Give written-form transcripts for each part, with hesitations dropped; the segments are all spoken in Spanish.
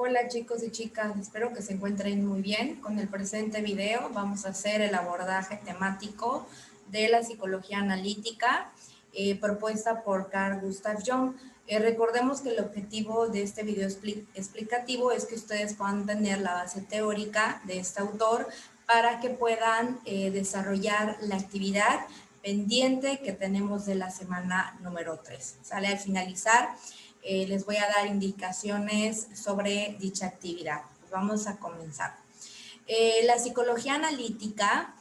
Hola chicos y chicas, espero que se encuentren muy bien. Con el presente video vamos a hacer el abordaje temático de la psicología analítica propuesta por Carl Gustav Jung. Recordemos que el objetivo de este video explicativo es que ustedes puedan tener la base teórica de este autor para que puedan desarrollar la actividad pendiente que tenemos de la semana número 3. ¿Sale? Al finalizar, les voy a dar indicaciones sobre dicha actividad. Pues vamos a comenzar. La psicología analítica,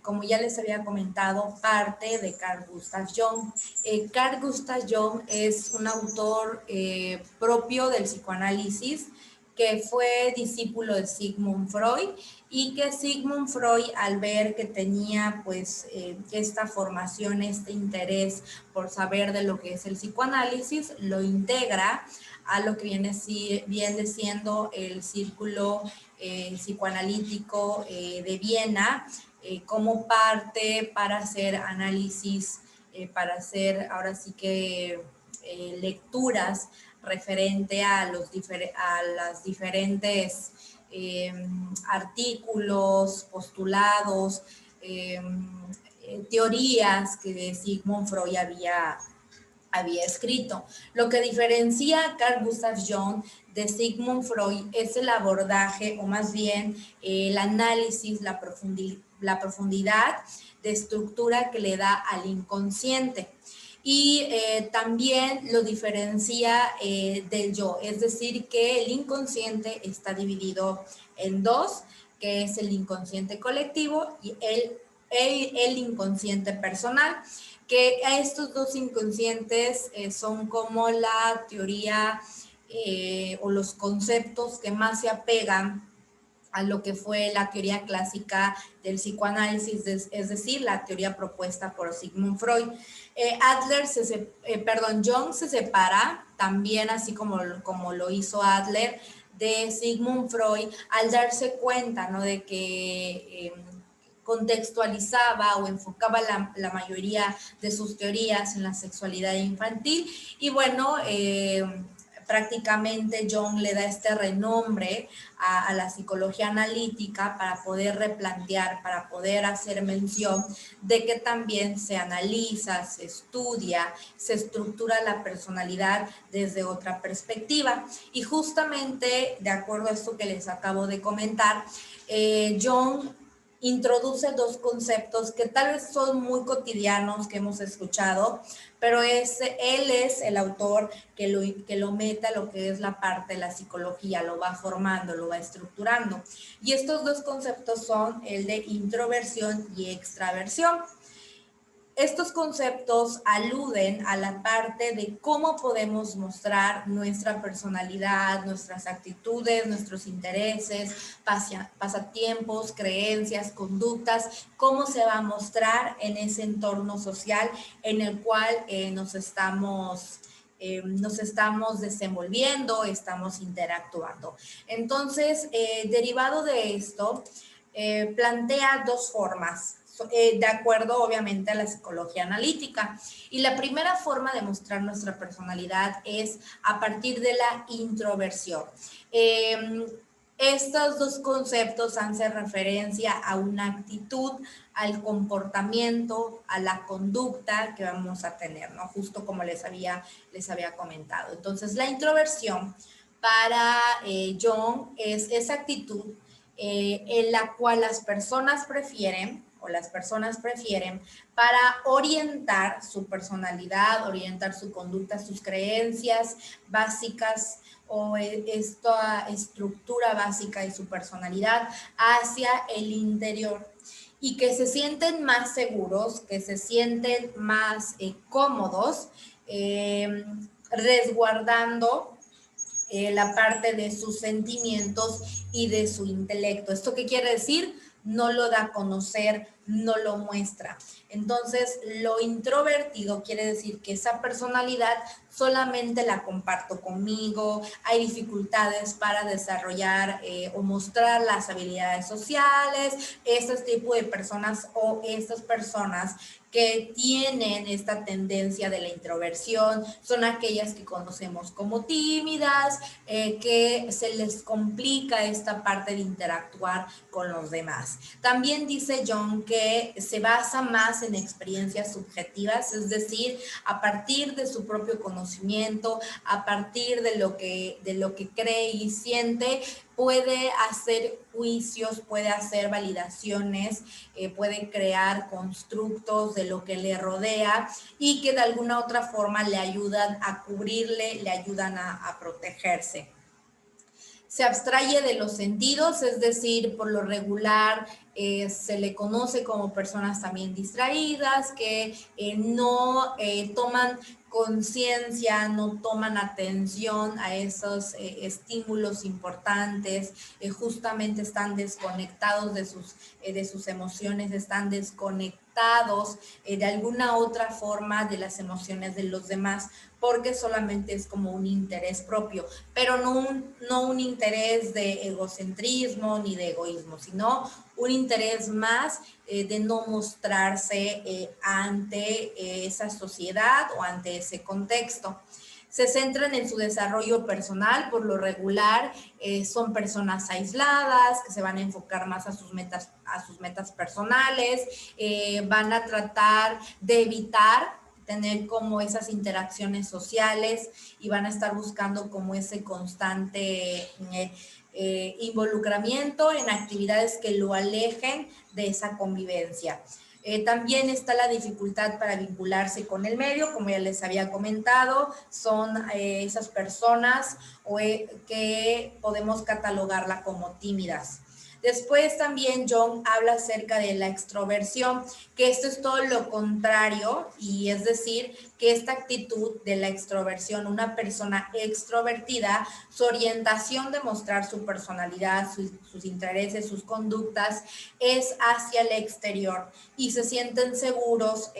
como ya les había comentado, parte de Carl Gustav Jung. Carl Gustav Jung es un autor propio del psicoanálisis que fue discípulo de Sigmund Freud y que Sigmund Freud, al ver que tenía pues esta formación, este interés por saber de lo que es el psicoanálisis, lo integra a lo que viene siendo el círculo psicoanalítico de Viena como parte para hacer análisis, para hacer ahora sí que lecturas referente a las diferentes artículos, postulados, teorías que Sigmund Freud había escrito. Lo que diferencia a Carl Gustav Jung de Sigmund Freud es el abordaje, o más bien el análisis, la profundidad de estructura que le da al inconsciente. Y también lo diferencia del yo, es decir, que el inconsciente está dividido en dos, que es el inconsciente colectivo y el inconsciente personal, que estos dos inconscientes son como la teoría o los conceptos que más se apegan a lo que fue la teoría clásica del psicoanálisis, es decir, la teoría propuesta por Sigmund Freud. Jung se separa también, así como lo hizo Adler, de Sigmund Freud al darse cuenta, ¿no?, de que contextualizaba o enfocaba la mayoría de sus teorías en la sexualidad infantil y bueno, prácticamente Jung le da este renombre a la psicología analítica para poder replantear, para poder hacer mención de que también se analiza, se estudia, se estructura la personalidad desde otra perspectiva. Y justamente, de acuerdo a esto que les acabo de comentar, Jung introduce dos conceptos que tal vez son muy cotidianos, que hemos escuchado, pero él es el autor que lo mete a lo que es la parte de la psicología, lo va formando, lo va estructurando. Y estos dos conceptos son el de introversión y extraversión. Estos conceptos aluden a la parte de cómo podemos mostrar nuestra personalidad, nuestras actitudes, nuestros intereses, pasatiempos, creencias, conductas, cómo se va a mostrar en ese entorno social en el cual nos estamos desenvolviendo, estamos interactuando. Entonces, derivado de esto, plantea dos formas, de acuerdo obviamente a la psicología analítica. Y la primera forma de mostrar nuestra personalidad es a partir de la introversión. Estos dos conceptos hacen referencia a una actitud, al comportamiento, a la conducta que vamos a tener, ¿no? Justo como les había comentado. Entonces, la introversión para Jung es esa actitud en la cual las personas prefieren para orientar su personalidad, orientar su conducta, sus creencias básicas o esta estructura básica de su personalidad hacia el interior y que se sienten más seguros, que se sienten más cómodos, resguardando la parte de sus sentimientos y de su intelecto. ¿Esto qué quiere decir? No lo da a conocer no lo muestra. Entonces, lo introvertido quiere decir que esa personalidad solamente la comparto conmigo, hay dificultades para desarrollar o mostrar las habilidades sociales, este tipo de personas o estas personas que tienen esta tendencia de la introversión, son aquellas que conocemos como tímidas, que se les complica esta parte de interactuar con los demás. También dice Jung que se basa más en experiencias subjetivas, es decir, a partir de su propio conocimiento, a partir de lo que cree y siente, puede hacer juicios, puede hacer validaciones, puede crear constructos de lo que le rodea y que de alguna otra forma le ayudan a cubrirle, le ayudan a protegerse. Se abstrae de los sentidos, es decir, por lo regular se le conoce como personas también distraídas, que no toman conciencia, no toman atención a esos estímulos importantes, justamente están desconectados de sus emociones, están desconectados de alguna otra forma de las emociones de los demás, porque solamente es como un interés propio, pero no un interés de egocentrismo ni de egoísmo, sino un interés más de no mostrarse ante esa sociedad o ante ese contexto. Se centran en su desarrollo personal, por lo regular son personas aisladas, que se van a enfocar más a sus metas personales, van a tratar de evitar tener como esas interacciones sociales y van a estar buscando como ese constante involucramiento en actividades que lo alejen de esa convivencia. También está la dificultad para vincularse con el medio, como ya les había comentado, son esas personas que podemos catalogarla como tímidas. Después también Jung habla acerca de la extroversión, que esto es todo lo contrario, y es decir, que esta actitud de la extroversión, una persona extrovertida, su orientación de mostrar su personalidad, sus intereses, sus conductas, es hacia el exterior y se sienten seguros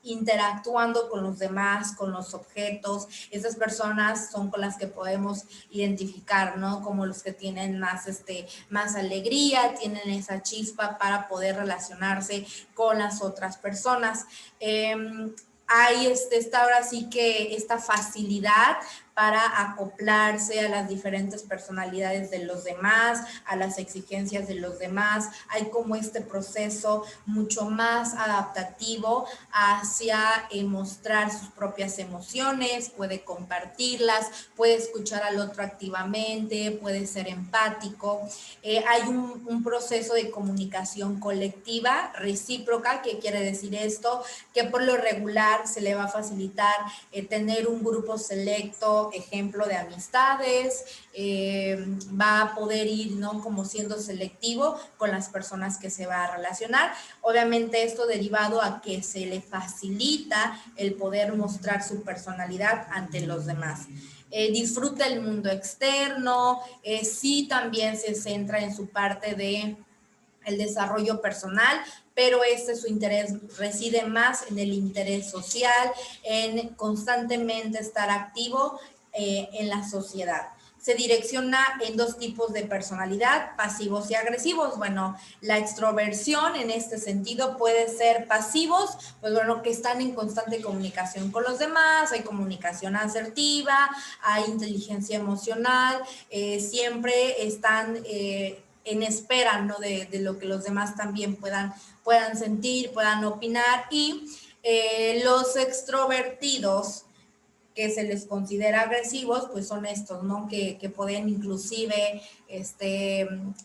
interactuando con los demás, con los objetos. Esas personas son con las que podemos identificar, ¿no? Como los que tienen más alegría, tienen esa chispa para poder relacionarse con las otras personas. Hay está ahora sí que esta facilidad para acoplarse a las diferentes personalidades de los demás, a las exigencias de los demás. Hay como este proceso mucho más adaptativo hacia mostrar sus propias emociones, puede compartirlas, puede escuchar al otro activamente, puede ser empático. Hay un proceso de comunicación colectiva recíproca. ¿Qué quiere decir esto? Que por lo regular se le va a facilitar tener un grupo selecto, ejemplo de amistades, va a poder ir, ¿no? Como siendo selectivo con las personas que se va a relacionar. Obviamente esto derivado a que se le facilita el poder mostrar su personalidad ante los demás. Disfruta el mundo externo, sí también se centra en su parte de el desarrollo personal, pero su interés reside más en el interés social, en constantemente estar activo en la sociedad. Se direcciona en dos tipos de personalidad, pasivos y agresivos. Bueno, la extroversión en este sentido puede ser pasivos, pues bueno, que están en constante comunicación con los demás, hay comunicación asertiva, hay inteligencia emocional, siempre están en espera, ¿no? De lo que los demás también puedan sentir, puedan opinar. Y los extrovertidos, que se les considera agresivos, pues son estos, ¿no? Que pueden inclusive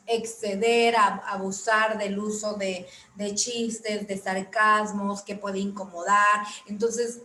exceder, abusar del uso de chistes, de sarcasmos, que puede incomodar. Entonces,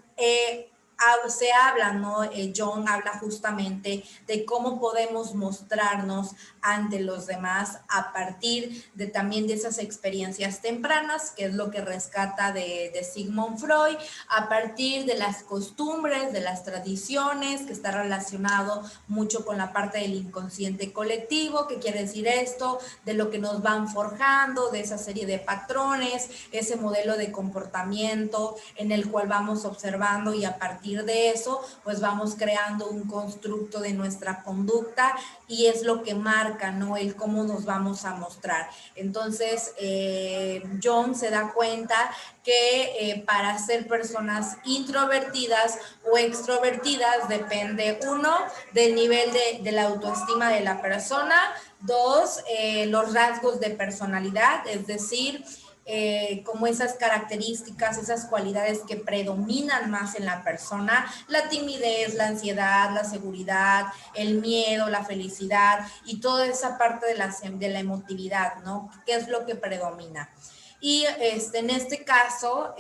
se habla, ¿no? Jung habla justamente de cómo podemos mostrarnos ante los demás a partir de también de esas experiencias tempranas, que es lo que rescata de Sigmund Freud, a partir de las costumbres, de las tradiciones, que está relacionado mucho con la parte del inconsciente colectivo. ¿Qué quiere decir esto? De lo que nos van forjando, de esa serie de patrones, ese modelo de comportamiento en el cual vamos observando, y a partir de eso pues vamos creando un constructo de nuestra conducta, y es lo que marca, ¿no? El cómo nos vamos a mostrar. Entonces Jung se da cuenta que para ser personas introvertidas o extrovertidas depende, uno, del nivel de la autoestima de la persona, dos, los rasgos de personalidad, es decir, como esas características, esas cualidades que predominan más en la persona: la timidez, la ansiedad, la seguridad, el miedo, la felicidad y toda esa parte de la emotividad, ¿no? ¿Qué es lo que predomina? Y en este caso,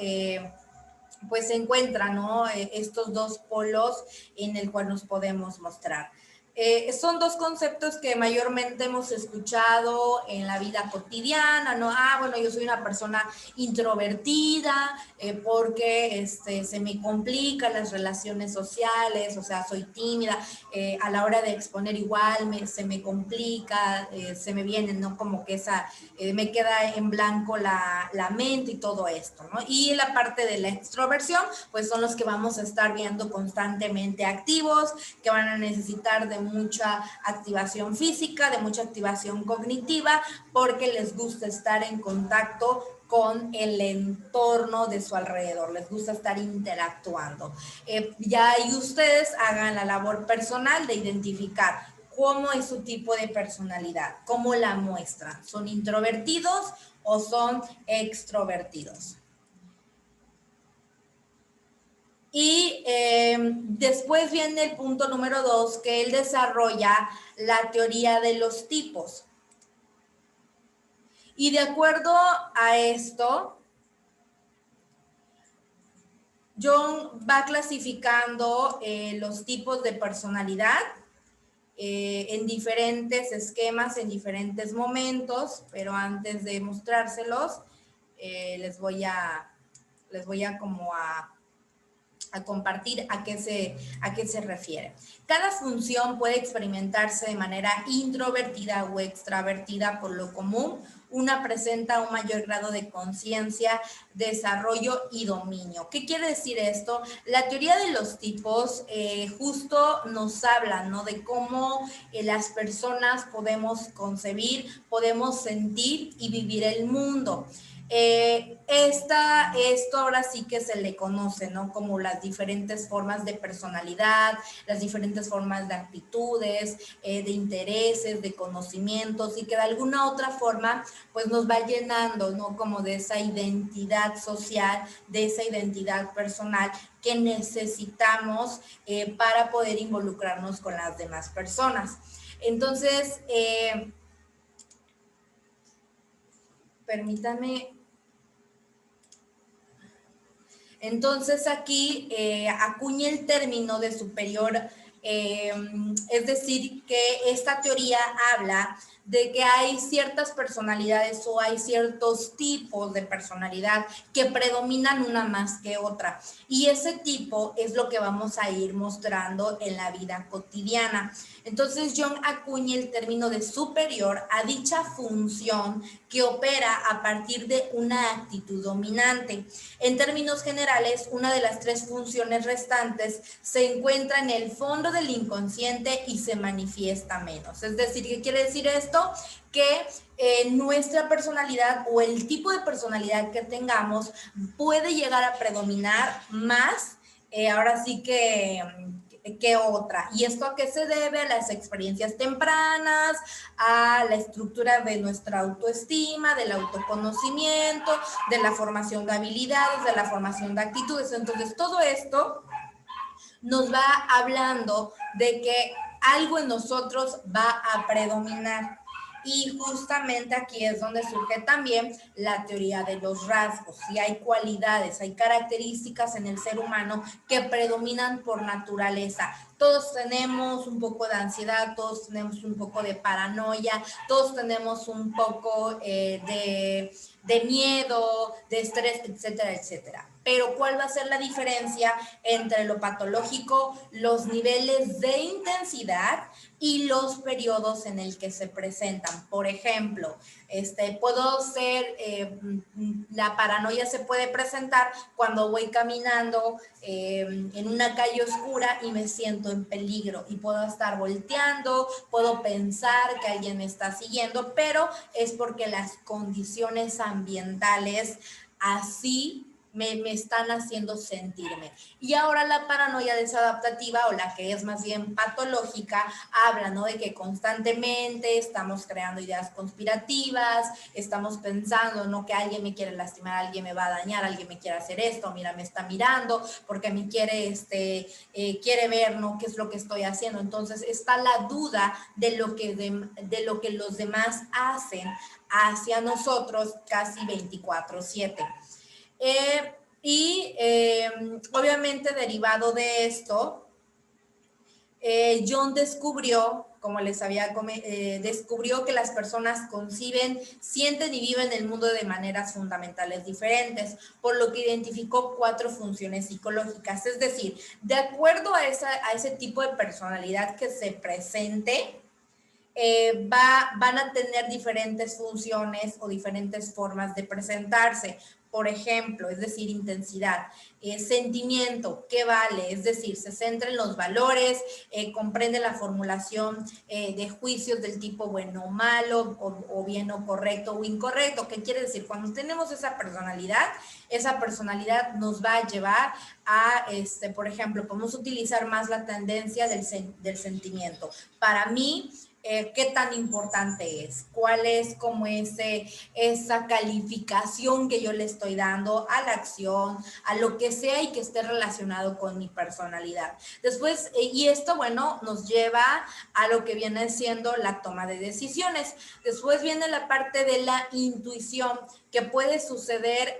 pues se encuentran, ¿no? Estos dos polos en el cual nos podemos mostrar. Son dos conceptos que mayormente hemos escuchado en la vida cotidiana, ¿no? Bueno, yo soy una persona introvertida porque se me complican las relaciones sociales, o sea, soy tímida, a la hora de exponer igual se me complica, se me vienen, ¿no? Como que me queda en blanco la mente y todo esto, ¿no? Y la parte de la extroversión, pues son los que vamos a estar viendo constantemente activos, que van a necesitar de mucha activación física, de mucha activación cognitiva, porque les gusta estar en contacto con el entorno de su alrededor, les gusta estar interactuando. Ya ahí ustedes hagan la labor personal de identificar cómo es su tipo de personalidad, cómo la muestran. ¿Son introvertidos o son extrovertidos? Y después viene el punto número 2, que él desarrolla la teoría de los tipos. Y de acuerdo a esto, Jung va clasificando los tipos de personalidad en diferentes esquemas, en diferentes momentos, pero antes de mostrárselos, les voy a como a compartir a qué se refiere. Cada función puede experimentarse de manera introvertida o extravertida. Por lo común, una presenta un mayor grado de conciencia, desarrollo y dominio. ¿Qué quiere decir esto? La teoría de los tipos justo nos habla, ¿no? De cómo las personas podemos concebir, podemos sentir y vivir el mundo. Esto ahora sí que se le conoce, ¿no? Como las diferentes formas de personalidad, las diferentes formas de actitudes, de intereses, de conocimientos, y que de alguna otra forma pues nos va llenando, ¿no? Como de esa identidad social, de esa identidad personal que necesitamos para poder involucrarnos con las demás personas. Entonces, permítanme. Entonces aquí acuña el término de superior, es decir, que esta teoría habla de que hay ciertas personalidades o hay ciertos tipos de personalidad que predominan una más que otra, y ese tipo es lo que vamos a ir mostrando en la vida cotidiana. Entonces Jung acuña el término de superior a dicha función que opera a partir de una actitud dominante. En términos generales, una de las tres funciones restantes se encuentra en el fondo del inconsciente y se manifiesta menos. Es decir, ¿qué quiere decir esto? Que nuestra personalidad o el tipo de personalidad que tengamos puede llegar a predominar más, ahora sí que otra. ¿Y esto a qué se debe? A las experiencias tempranas, a la estructura de nuestra autoestima, del autoconocimiento, de la formación de habilidades, de la formación de actitudes. Entonces, todo esto nos va hablando de que algo en nosotros va a predominar. Y justamente aquí es donde surge también la teoría de los rasgos. Si hay cualidades, hay características en el ser humano que predominan por naturaleza. Todos tenemos un poco de ansiedad, todos tenemos un poco de paranoia, todos tenemos un poco de miedo, de estrés, etcétera, etcétera. Pero ¿cuál va a ser la diferencia entre lo patológico, los niveles de intensidad y los periodos en el que se presentan? Por ejemplo, la paranoia se puede presentar cuando voy caminando en una calle oscura y me siento en peligro y puedo estar volteando, puedo pensar que alguien me está siguiendo, pero es porque las condiciones ambientales así me están haciendo sentirme. Y ahora la paranoia desadaptativa, o la que es más bien patológica, habla, ¿no?, de que constantemente estamos creando ideas conspirativas, estamos pensando, ¿no?, que alguien me quiere lastimar, alguien me va a dañar, alguien me quiere hacer esto, mira, me está mirando porque me quiere, quiere ver, ¿no?, qué es lo que estoy haciendo. Entonces está la duda de lo que los demás hacen hacia nosotros casi 24/7. Obviamente derivado de esto, Jung descubrió, como les había descubrió que las personas conciben, sienten y viven el mundo de maneras fundamentales diferentes, por lo que identificó 4 funciones psicológicas. Es decir, de acuerdo a ese tipo de personalidad que se presente, van a tener diferentes funciones o diferentes formas de presentarse. Por ejemplo, es decir, intensidad, sentimiento, ¿qué vale? Es decir, se centra en los valores, comprende la formulación de juicios del tipo bueno o malo, o bien o correcto o incorrecto. ¿Qué quiere decir? Cuando tenemos esa personalidad nos va a llevar a, por ejemplo, podemos utilizar más la tendencia del sentimiento. Para mí, qué tan importante es, cuál es como esa calificación que yo le estoy dando a la acción, a lo que sea y que esté relacionado con mi personalidad. Después, y esto, bueno, nos lleva a lo que viene siendo la toma de decisiones. Después viene la parte de la intuición, que puede suceder.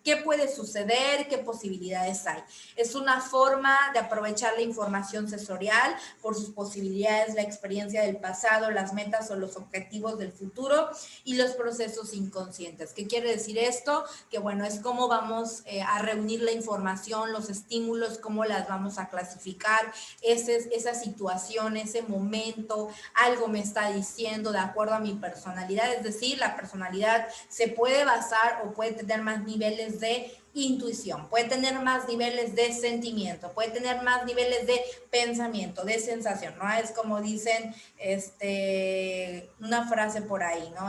¿Qué puede suceder? ¿Qué posibilidades hay? Es una forma de aprovechar la información sensorial por sus posibilidades, la experiencia del pasado, las metas o los objetivos del futuro y los procesos inconscientes. ¿Qué quiere decir esto? Que bueno, es cómo vamos a reunir la información, los estímulos, cómo las vamos a clasificar, esa situación, ese momento, algo me está diciendo de acuerdo a mi personalidad. Es decir, la personalidad se puede basar o puede tener más niveles de intuición, puede tener más niveles de sentimiento, puede tener más niveles de pensamiento, de sensación, ¿no? Es como dicen, una frase por ahí, ¿no?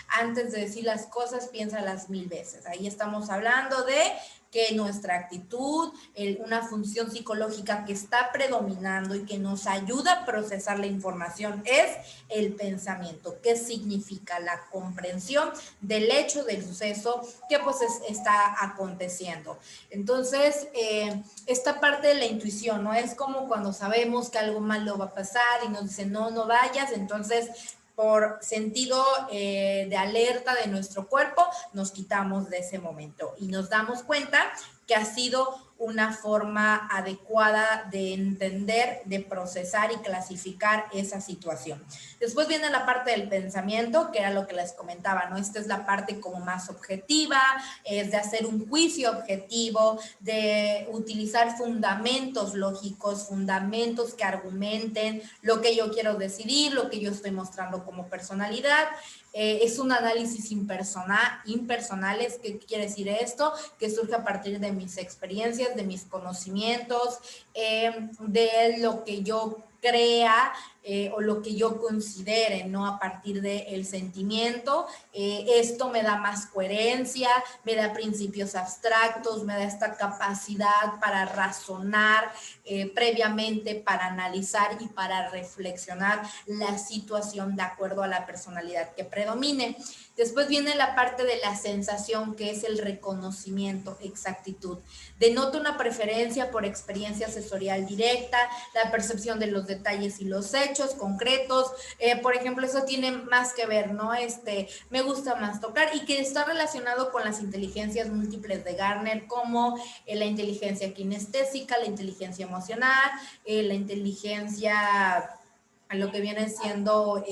Antes de decir las cosas, piénsalas 1000 veces. Ahí estamos hablando de que nuestra actitud, una función psicológica que está predominando y que nos ayuda a procesar la información es el pensamiento. ¿Qué significa? La comprensión del hecho, del suceso que pues está aconteciendo. Entonces, esta parte de la intuición, ¿no? Es como cuando sabemos que algo malo va a pasar y nos dicen, no, no vayas, entonces por sentido de alerta de nuestro cuerpo, nos quitamos de ese momento y nos damos cuenta que ha sido una forma adecuada de entender, de procesar y clasificar esa situación. Después viene la parte del pensamiento, que era lo que les comentaba, ¿no? Esta es la parte como más objetiva, es de hacer un juicio objetivo, de utilizar fundamentos lógicos, fundamentos que argumenten lo que yo quiero decidir, lo que yo estoy mostrando como personalidad. Es un análisis impersonales. ¿Qué quiere decir esto? Que surge a partir de mis experiencias, de mis conocimientos, de lo que yo crea o lo que yo considere, ¿no? A partir del sentimiento. Esto me da más coherencia, me da principios abstractos, me da esta capacidad para razonar previamente, para analizar y para reflexionar la situación de acuerdo a la personalidad que predomine. Después viene la parte de la sensación, que es el reconocimiento, exactitud. Denota una preferencia por experiencia sensorial directa, la percepción de los detalles y los hechos, hechos concretos. Por ejemplo, eso tiene más que ver, ¿no? Me gusta más tocar, y que está relacionado con las inteligencias múltiples de Garner, como la inteligencia kinestésica, la inteligencia emocional, la inteligencia, lo que viene siendo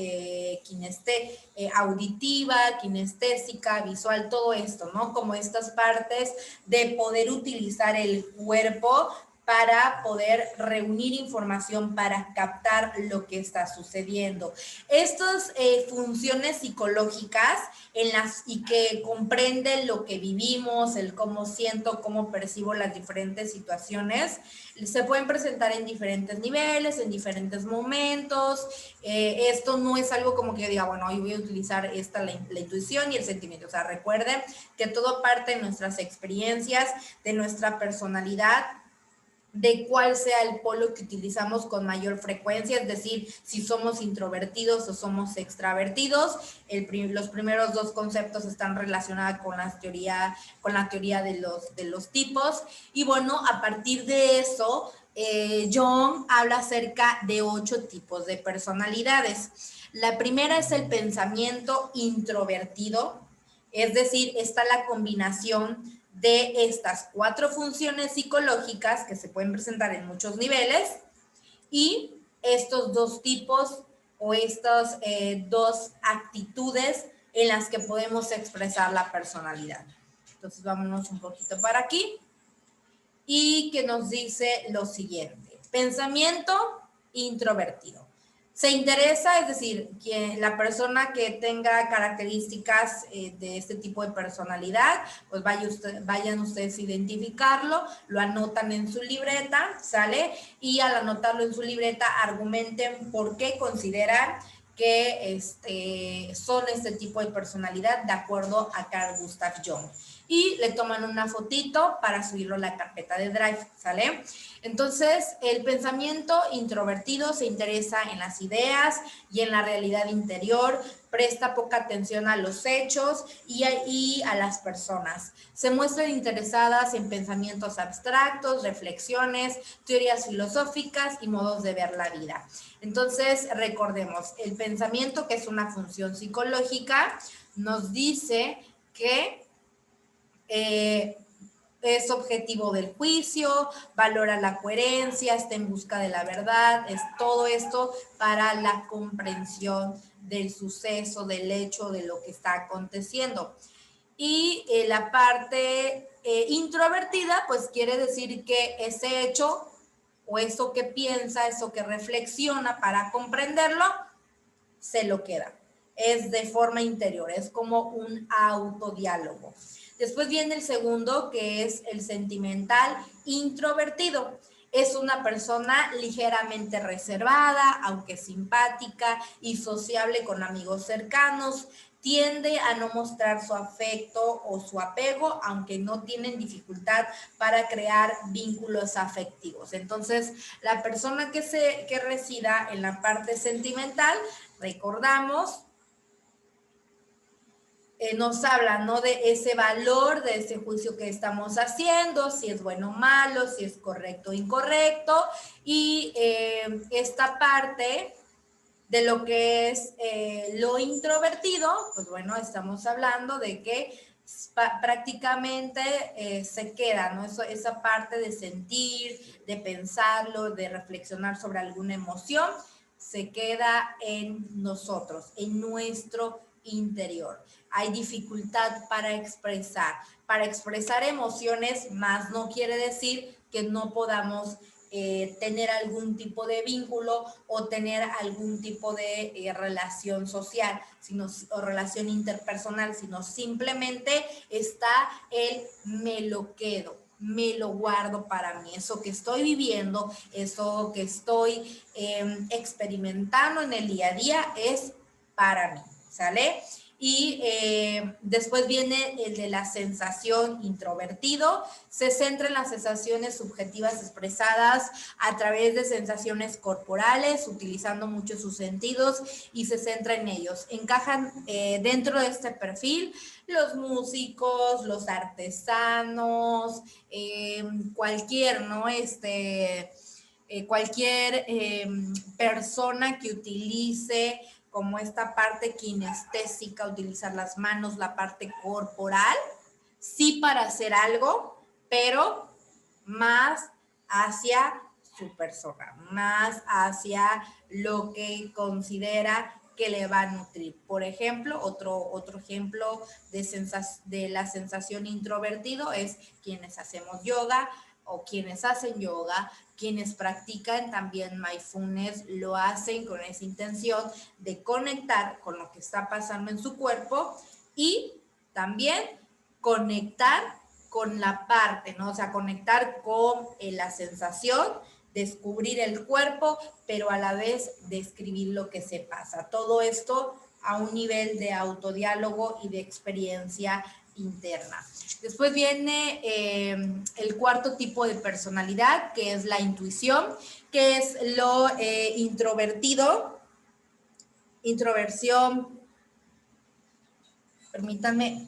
auditiva, kinestésica, visual, todo esto, ¿no? Como estas partes de poder utilizar el cuerpo para poder reunir información, para captar lo que está sucediendo. Estas funciones psicológicas y que comprenden lo que vivimos, el cómo siento, cómo percibo las diferentes situaciones, se pueden presentar en diferentes niveles, en diferentes momentos. Esto no es algo como que yo diga, bueno, hoy voy a utilizar la intuición y el sentimiento. O sea, recuerden que todo parte de nuestras experiencias, de nuestra personalidad, de cuál sea el polo que utilizamos con mayor frecuencia, es decir, si somos introvertidos o somos extravertidos. Los primeros dos conceptos están relacionados con la teoría de los tipos. Y bueno, a partir de eso, Jung habla acerca de 8 tipos de personalidades. La primera es el pensamiento introvertido, es decir, está la combinación de estas 4 funciones psicológicas que se pueden presentar en muchos niveles, y estos 2 tipos o estas 2 actitudes en las que podemos expresar la personalidad. Entonces vámonos un poquito para aquí, y que nos dice lo siguiente: pensamiento introvertido. Se interesa, es decir, que la persona que tenga características de este tipo de personalidad, pues vayan ustedes a identificarlo, lo anotan en su libreta, ¿sale? Y al anotarlo en su libreta, argumenten por qué consideran que son este tipo de personalidad de acuerdo a Carl Gustav Jung. Y le toman una fotito para subirlo a la carpeta de Drive, ¿sale? Entonces, el pensamiento introvertido se interesa en las ideas y en la realidad interior, presta poca atención a los hechos y a las personas. Se muestran interesadas en pensamientos abstractos, reflexiones, teorías filosóficas y modos de ver la vida. Entonces, recordemos, el pensamiento, que es una función psicológica, nos dice que es objetivo del juicio, valora la coherencia, está en busca de la verdad, es todo esto para la comprensión del suceso, del hecho, de lo que está aconteciendo. Y la parte introvertida, pues quiere decir que ese hecho o eso que piensa, eso que reflexiona para comprenderlo, se lo queda. Es de forma interior, es como un autodiálogo. Después viene el segundo, que es el sentimental introvertido. Es una persona ligeramente reservada, aunque simpática y sociable con amigos cercanos. Tiende a no mostrar su afecto o su apego, aunque no tienen dificultad para crear vínculos afectivos. Entonces, la persona que resida en la parte sentimental, recordamos, nos habla, ¿no?, de ese valor, de ese juicio que estamos haciendo, si es bueno o malo, si es correcto o incorrecto, y esta parte de lo que es lo introvertido, pues bueno, estamos hablando de que prácticamente se queda, ¿no? Esa parte de sentir, de pensarlo, de reflexionar sobre alguna emoción, se queda en nosotros, en nuestro interior. Hay dificultad para expresar emociones, más no quiere decir que no podamos tener algún tipo de vínculo o tener algún tipo de relación social, o relación interpersonal, sino simplemente está el me lo quedo, me lo guardo para mí, eso que estoy viviendo, eso que estoy experimentando en el día a día es para mí, ¿sale? Y después viene el de la sensación introvertido. Se centra en las sensaciones subjetivas expresadas a través de sensaciones corporales, utilizando mucho sus sentidos y se centra en ellos. Encajan dentro de este perfil los músicos, los artesanos, cualquier, ¿no? cualquier persona que utilice como esta parte kinestésica, utilizar las manos, la parte corporal, sí para hacer algo, pero más hacia su persona, más hacia lo que considera que le va a nutrir. Por ejemplo, otro ejemplo de la sensación introvertido es quienes hacemos yoga o quienes hacen yoga, quienes practican también mindfulness, lo hacen con esa intención de conectar con lo que está pasando en su cuerpo y también conectar con la parte, ¿no? O sea, conectar con la sensación, descubrir el cuerpo, pero a la vez describir lo que se pasa. Todo esto a un nivel de autodiálogo y de experiencia interna. Después viene el cuarto tipo de personalidad, que es la intuición, que es lo introvertido, introversión, permítanme,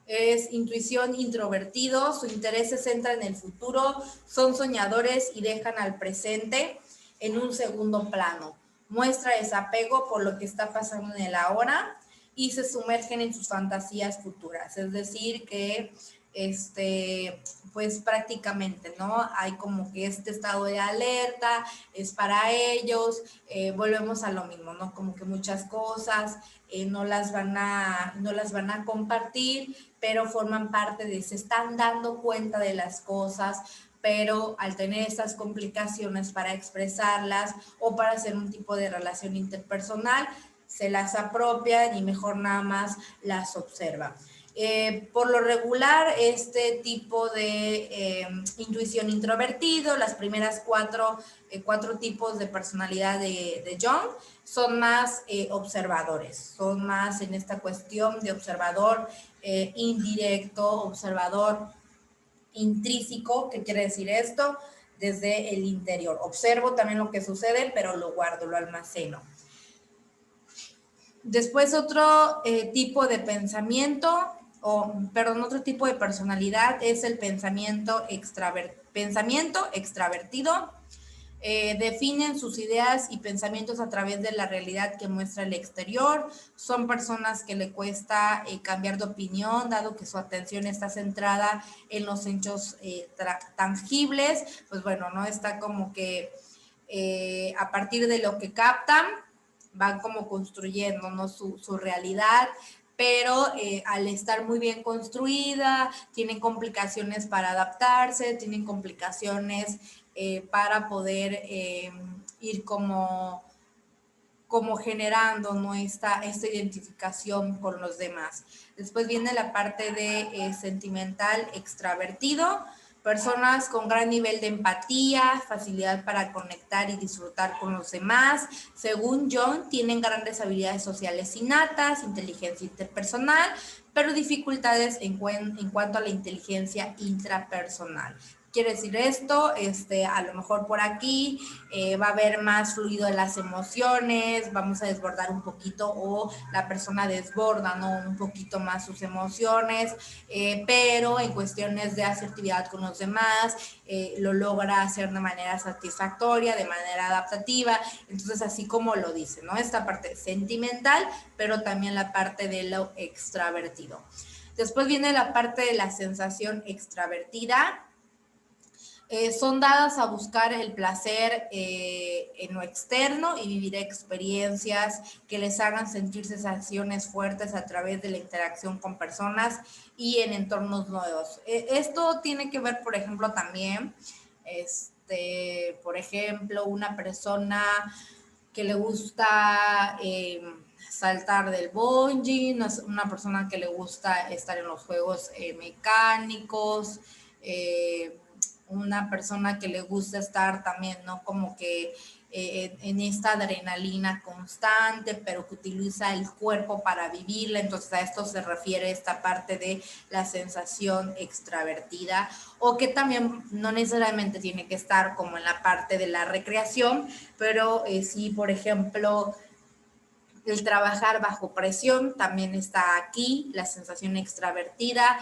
es intuición introvertido, su interés se centra en el futuro, son soñadores y dejan al presente en un segundo plano. Muestra desapego por lo que está pasando en el ahora y se sumergen en sus fantasías futuras. Es decir, que pues prácticamente, ¿no? Hay como que este estado de alerta es para ellos, volvemos a lo mismo, ¿no? Como que muchas cosas no las van a compartir, pero forman parte se están dando cuenta de las cosas, pero al tener estas complicaciones para expresarlas o para hacer un tipo de relación interpersonal, se las apropian y mejor nada más las observan. Por lo regular, este tipo de intuición introvertido, las primeras cuatro tipos de personalidad de Jung, son más observadores, son más en esta cuestión de observador indirecto, observador intrínseco. ¿Qué quiere decir esto? Desde el interior. Observo también lo que sucede, pero lo guardo, lo almaceno. Después otro tipo de pensamiento, otro tipo de personalidad es el pensamiento extravertido. Definen sus ideas y pensamientos a través de la realidad que muestra el exterior. Son personas que le cuesta cambiar de opinión, dado que su atención está centrada en los hechos tangibles. Pues bueno, no está como que a partir de lo que captan, van como construyendo, ¿no? su realidad, pero al estar muy bien construida, tienen complicaciones para adaptarse, tienen complicaciones para poder ir como generando, ¿no? esta identificación con los demás. Después viene la parte de sentimental extravertido, personas con gran nivel de empatía, facilidad para conectar y disfrutar con los demás. Según Jung, tienen grandes habilidades sociales innatas, inteligencia interpersonal, pero dificultades en cuanto a la inteligencia intrapersonal. Quiere decir esto, a lo mejor por aquí va a haber más fluido de las emociones, vamos a desbordar un poquito o la persona desborda, ¿no? Un poquito más sus emociones, pero en cuestiones de asertividad con los demás, lo logra hacer de manera satisfactoria, de manera adaptativa. Entonces, así como lo dice, ¿no? Esta parte sentimental, pero también la parte de lo extravertido. Después viene la parte de la sensación extravertida. Son dadas a buscar el placer en lo externo y vivir experiencias que les hagan sentir sensaciones fuertes a través de la interacción con personas y en entornos nuevos. Esto tiene que ver, por ejemplo, también, por ejemplo, una persona que le gusta saltar del bungee, una persona que le gusta estar en los juegos mecánicos, una persona que le gusta estar también, ¿no? Como que en esta adrenalina constante, pero que utiliza el cuerpo para vivirla. Entonces a esto se refiere esta parte de la sensación extravertida, o que también no necesariamente tiene que estar como en la parte de la recreación, pero sí, por ejemplo, el trabajar bajo presión también está aquí, la sensación extravertida.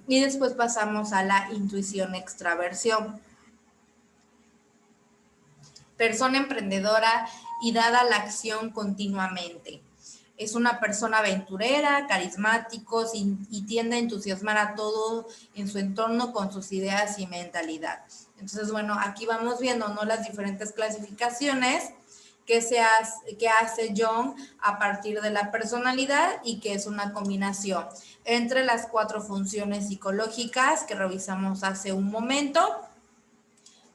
Y después pasamos a la intuición extraversión. Persona emprendedora y dada a la acción continuamente. Es una persona aventurera, carismático y tiende a entusiasmar a todo en su entorno con sus ideas y mentalidad. Entonces, bueno, aquí vamos viendo, ¿no?, las diferentes clasificaciones que hace Jung a partir de la personalidad y que es una combinación entre las 4 funciones psicológicas que revisamos hace un momento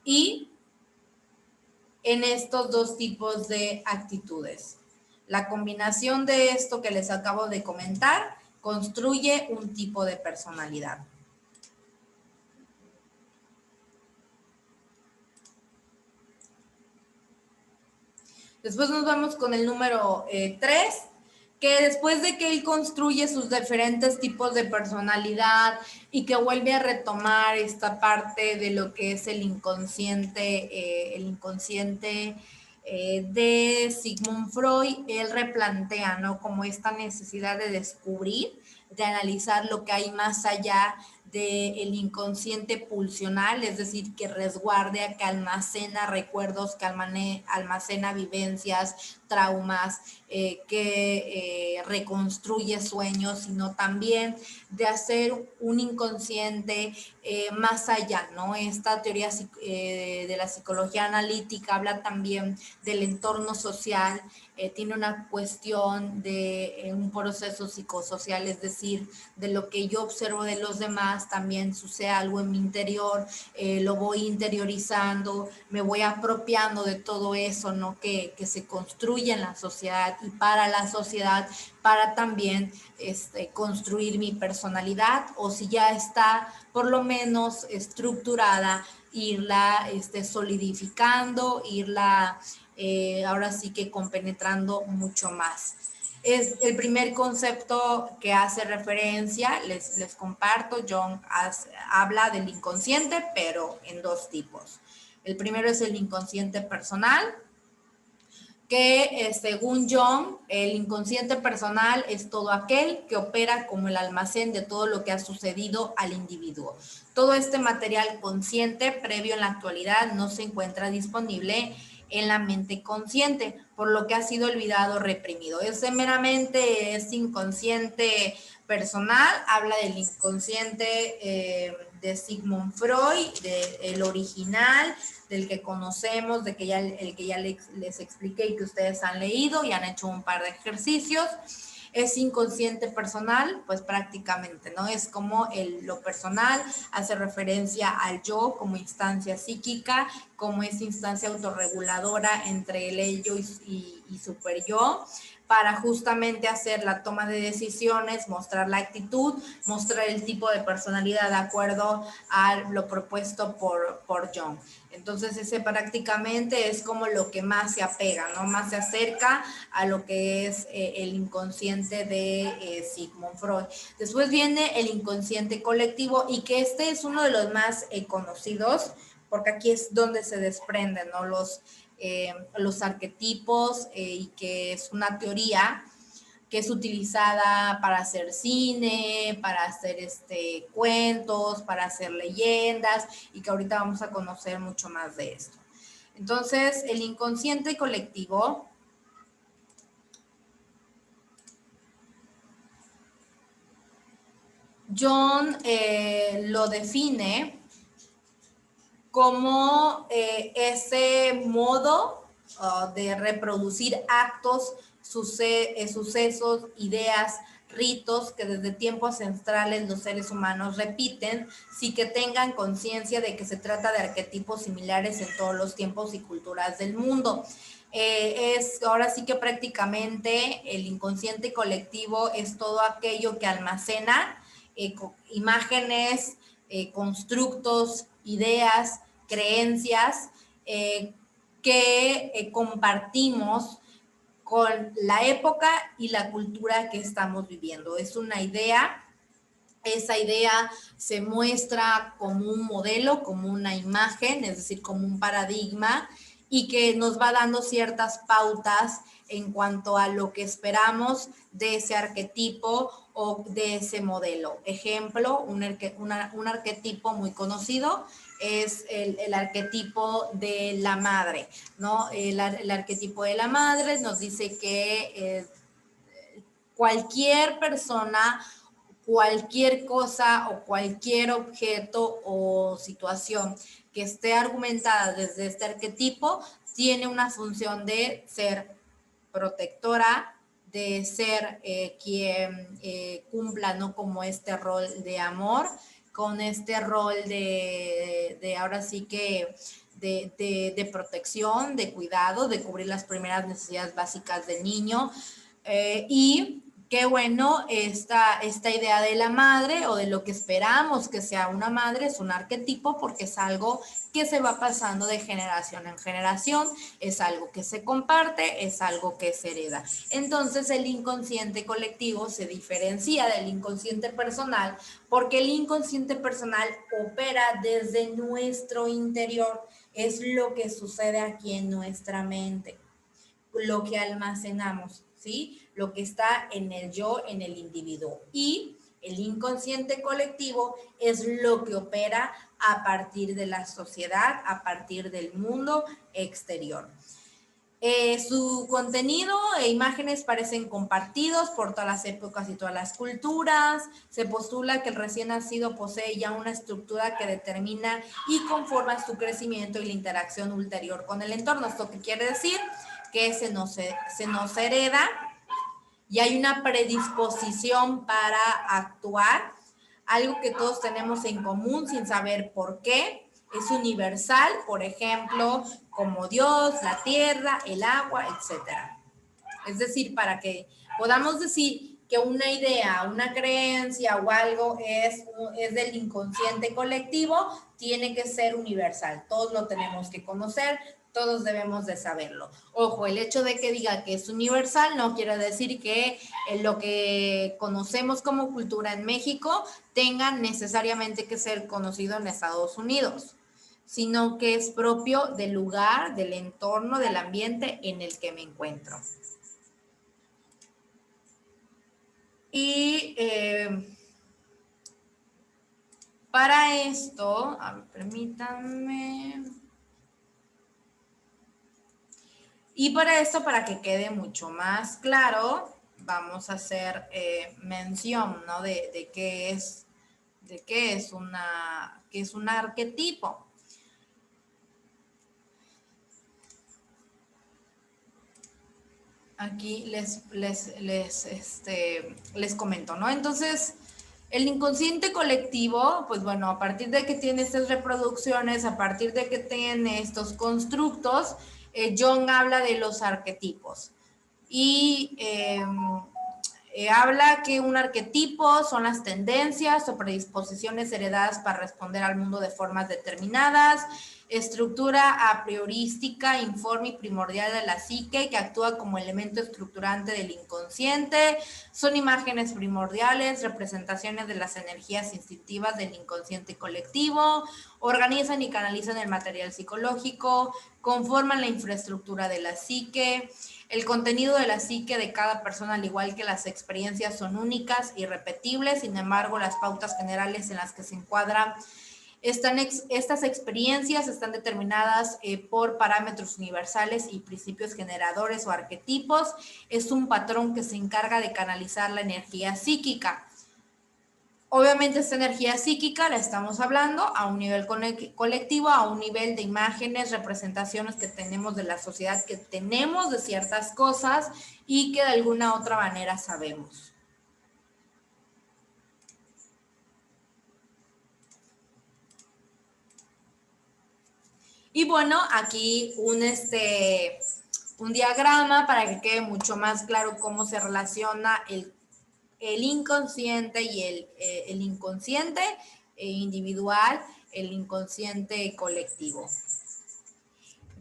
y en estos 2 tipos de actitudes. La combinación de esto que les acabo de comentar construye un tipo de personalidad. Después nos vamos con el número 3, que después de que él construye sus diferentes tipos de personalidad y que vuelve a retomar esta parte de lo que es el inconsciente de Sigmund Freud, él replantea, ¿no?, como esta necesidad de descubrir, de analizar lo que hay más allá del inconsciente pulsional, es decir, que resguarda, que almacena recuerdos, que almacena vivencias, traumas, que reconstruye sueños, sino también de hacer un inconsciente más allá, ¿no? Esta teoría de la psicología analítica habla también del entorno social, tiene una cuestión de un proceso psicosocial, es decir, de lo que yo observo de los demás, también sucede algo en mi interior, lo voy interiorizando, me voy apropiando de todo eso, ¿no?, que se construye en la sociedad y para la sociedad, para también construir mi personalidad, o si ya está por lo menos estructurada, irla solidificando, irla ahora sí que compenetrando mucho más. Es el primer concepto que hace referencia, les comparto. Jung habla del inconsciente, pero en 2 tipos. El primero es el inconsciente personal, que según Jung, el inconsciente personal es todo aquel que opera como el almacén de todo lo que ha sucedido al individuo. Todo este material consciente previo en la actualidad no se encuentra disponible en la mente consciente, por lo que ha sido olvidado o reprimido. Meramente es inconsciente personal, habla del inconsciente de Sigmund Freud, el original, del que conocemos, el que ya les expliqué y que ustedes han leído y han hecho un par de ejercicios. Es inconsciente personal, pues prácticamente, ¿no? Es como lo personal, hace referencia al yo como instancia psíquica, como esa instancia autorreguladora entre el ello y super yo, para justamente hacer la toma de decisiones, mostrar la actitud, mostrar el tipo de personalidad de acuerdo a lo propuesto por Jung. Entonces ese prácticamente es como lo que más se apega, ¿no?, más se acerca a lo que es el inconsciente de Sigmund Freud. Después viene el inconsciente colectivo, y que este es uno de los más conocidos, porque aquí es donde se desprenden, ¿no?, los arquetipos, y que es una teoría que es utilizada para hacer cine, para hacer cuentos, para hacer leyendas, y que ahorita vamos a conocer mucho más de esto. Entonces, el inconsciente colectivo Jung lo define como ese modo de reproducir actos, sucesos, ideas, ritos que desde tiempos ancestrales los seres humanos repiten, sin que tengan conciencia de que se trata de arquetipos similares en todos los tiempos y culturas del mundo. Ahora sí que prácticamente el inconsciente colectivo es todo aquello que almacena imágenes, constructos, ideas, creencias que compartimos con la época y la cultura que estamos viviendo. Es una idea, esa idea se muestra como un modelo, como una imagen, es decir, como un paradigma, y que nos va dando ciertas pautas en cuanto a lo que esperamos de ese arquetipo o de ese modelo. Ejemplo, un arquetipo muy conocido es el arquetipo de la madre, ¿no? El arquetipo de la madre nos dice que cualquier persona, cualquier cosa o cualquier objeto o situación que esté argumentada desde este arquetipo tiene una función de ser protectora, de ser quien cumpla, ¿no? Como este rol de amor, con este rol de ahora sí que de protección, de cuidado, de cubrir las primeras necesidades básicas del niño. Y qué bueno, esta idea de la madre o de lo que esperamos que sea una madre es un arquetipo porque es algo que se va pasando de generación en generación, es algo que se comparte, es algo que se hereda. Entonces el inconsciente colectivo se diferencia del inconsciente personal porque el inconsciente personal opera desde nuestro interior, es lo que sucede aquí en nuestra mente, lo que almacenamos, ¿sí? Lo que está en el yo, en el individuo. Y el inconsciente colectivo es lo que opera a partir de la sociedad, a partir del mundo exterior. Su contenido e imágenes parecen compartidos por todas las épocas y todas las culturas. Se postula que el recién nacido posee ya una estructura que determina y conforma su crecimiento y la interacción ulterior con el entorno. ¿Esto qué quiere decir? Que se nos hereda y hay una predisposición para actuar, algo que todos tenemos en común sin saber por qué. Es universal, por ejemplo, como Dios, la tierra, el agua, etcétera. Es decir, para que podamos decir que una idea, una creencia o algo es del inconsciente colectivo, tiene que ser universal. Todos lo tenemos que conocer, todos debemos de saberlo. Ojo, el hecho de que diga que es universal no quiere decir que lo que conocemos como cultura en México tenga necesariamente que ser conocido en Estados Unidos, sino que es propio del lugar, del entorno, del ambiente en el que me encuentro. Y para esto, a ver, permítanme. Y para esto, para que quede mucho más claro, vamos a hacer mención, ¿no? De qué es un arquetipo. Aquí les comento, ¿no? Entonces, el inconsciente colectivo, pues bueno, a partir de que tiene estas reproducciones, a partir de que tiene estos constructos, Jung habla de los arquetipos. Y habla que un arquetipo son las tendencias o predisposiciones heredadas para responder al mundo de formas determinadas, estructura a priorística, informe y primordial de la psique que actúa como elemento estructurante del inconsciente, son imágenes primordiales, representaciones de las energías instintivas del inconsciente colectivo, organizan y canalizan el material psicológico, conforman la infraestructura de la psique. El contenido de la psique de cada persona, al igual que las experiencias, son únicas, irrepetibles. Sin embargo, las pautas generales en las que se encuadran estas experiencias están determinadas por parámetros universales y principios generadores o arquetipos. Es un patrón que se encarga de canalizar la energía psíquica. Obviamente esta energía psíquica la estamos hablando a un nivel colectivo, a un nivel de imágenes, representaciones que tenemos de la sociedad, que tenemos de ciertas cosas y que de alguna otra manera sabemos. Y bueno, aquí un diagrama para que quede mucho más claro cómo se relaciona el inconsciente y el inconsciente individual, el inconsciente colectivo.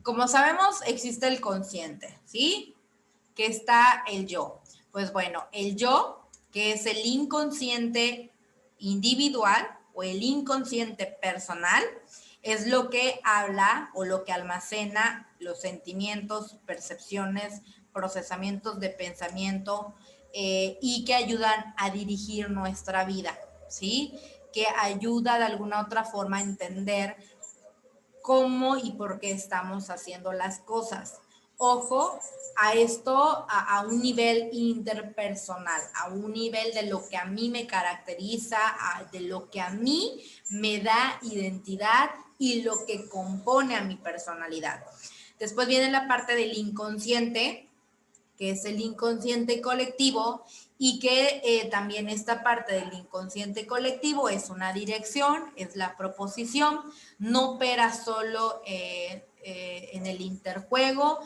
Como sabemos, existe el consciente, ¿sí? Que está el yo. Pues bueno, el yo, que es el inconsciente individual o el inconsciente personal, es lo que habla o lo que almacena los sentimientos, percepciones, procesamientos de pensamiento y que ayudan a dirigir nuestra vida, ¿sí? Que ayuda de alguna otra forma a entender cómo y por qué estamos haciendo las cosas. Ojo a esto a un nivel interpersonal, a un nivel de lo que a mí me caracteriza, de lo que a mí me da identidad y lo que compone a mi personalidad. Después viene la parte del inconsciente, que es el inconsciente colectivo, y que también esta parte del inconsciente colectivo es una dirección, es la proposición, no opera solo en el interjuego,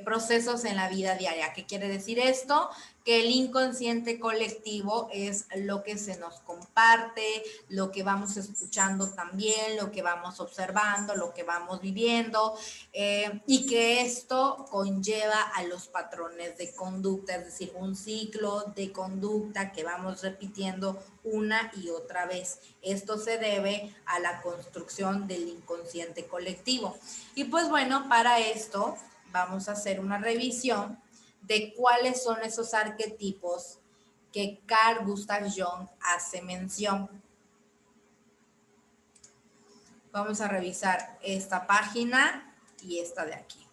procesos en la vida diaria. ¿Qué quiere decir esto? Que el inconsciente colectivo es lo que se nos comparte, lo que vamos escuchando también, lo que vamos observando, lo que vamos viviendo, y que esto conlleva a los patrones de conducta, es decir, un ciclo de conducta que vamos repitiendo una y otra vez. Esto se debe a la construcción del inconsciente colectivo. Y pues bueno, para esto vamos a hacer una revisión de cuáles son esos arquetipos que Carl Gustav Jung hace mención. Vamos a revisar esta página y esta de aquí.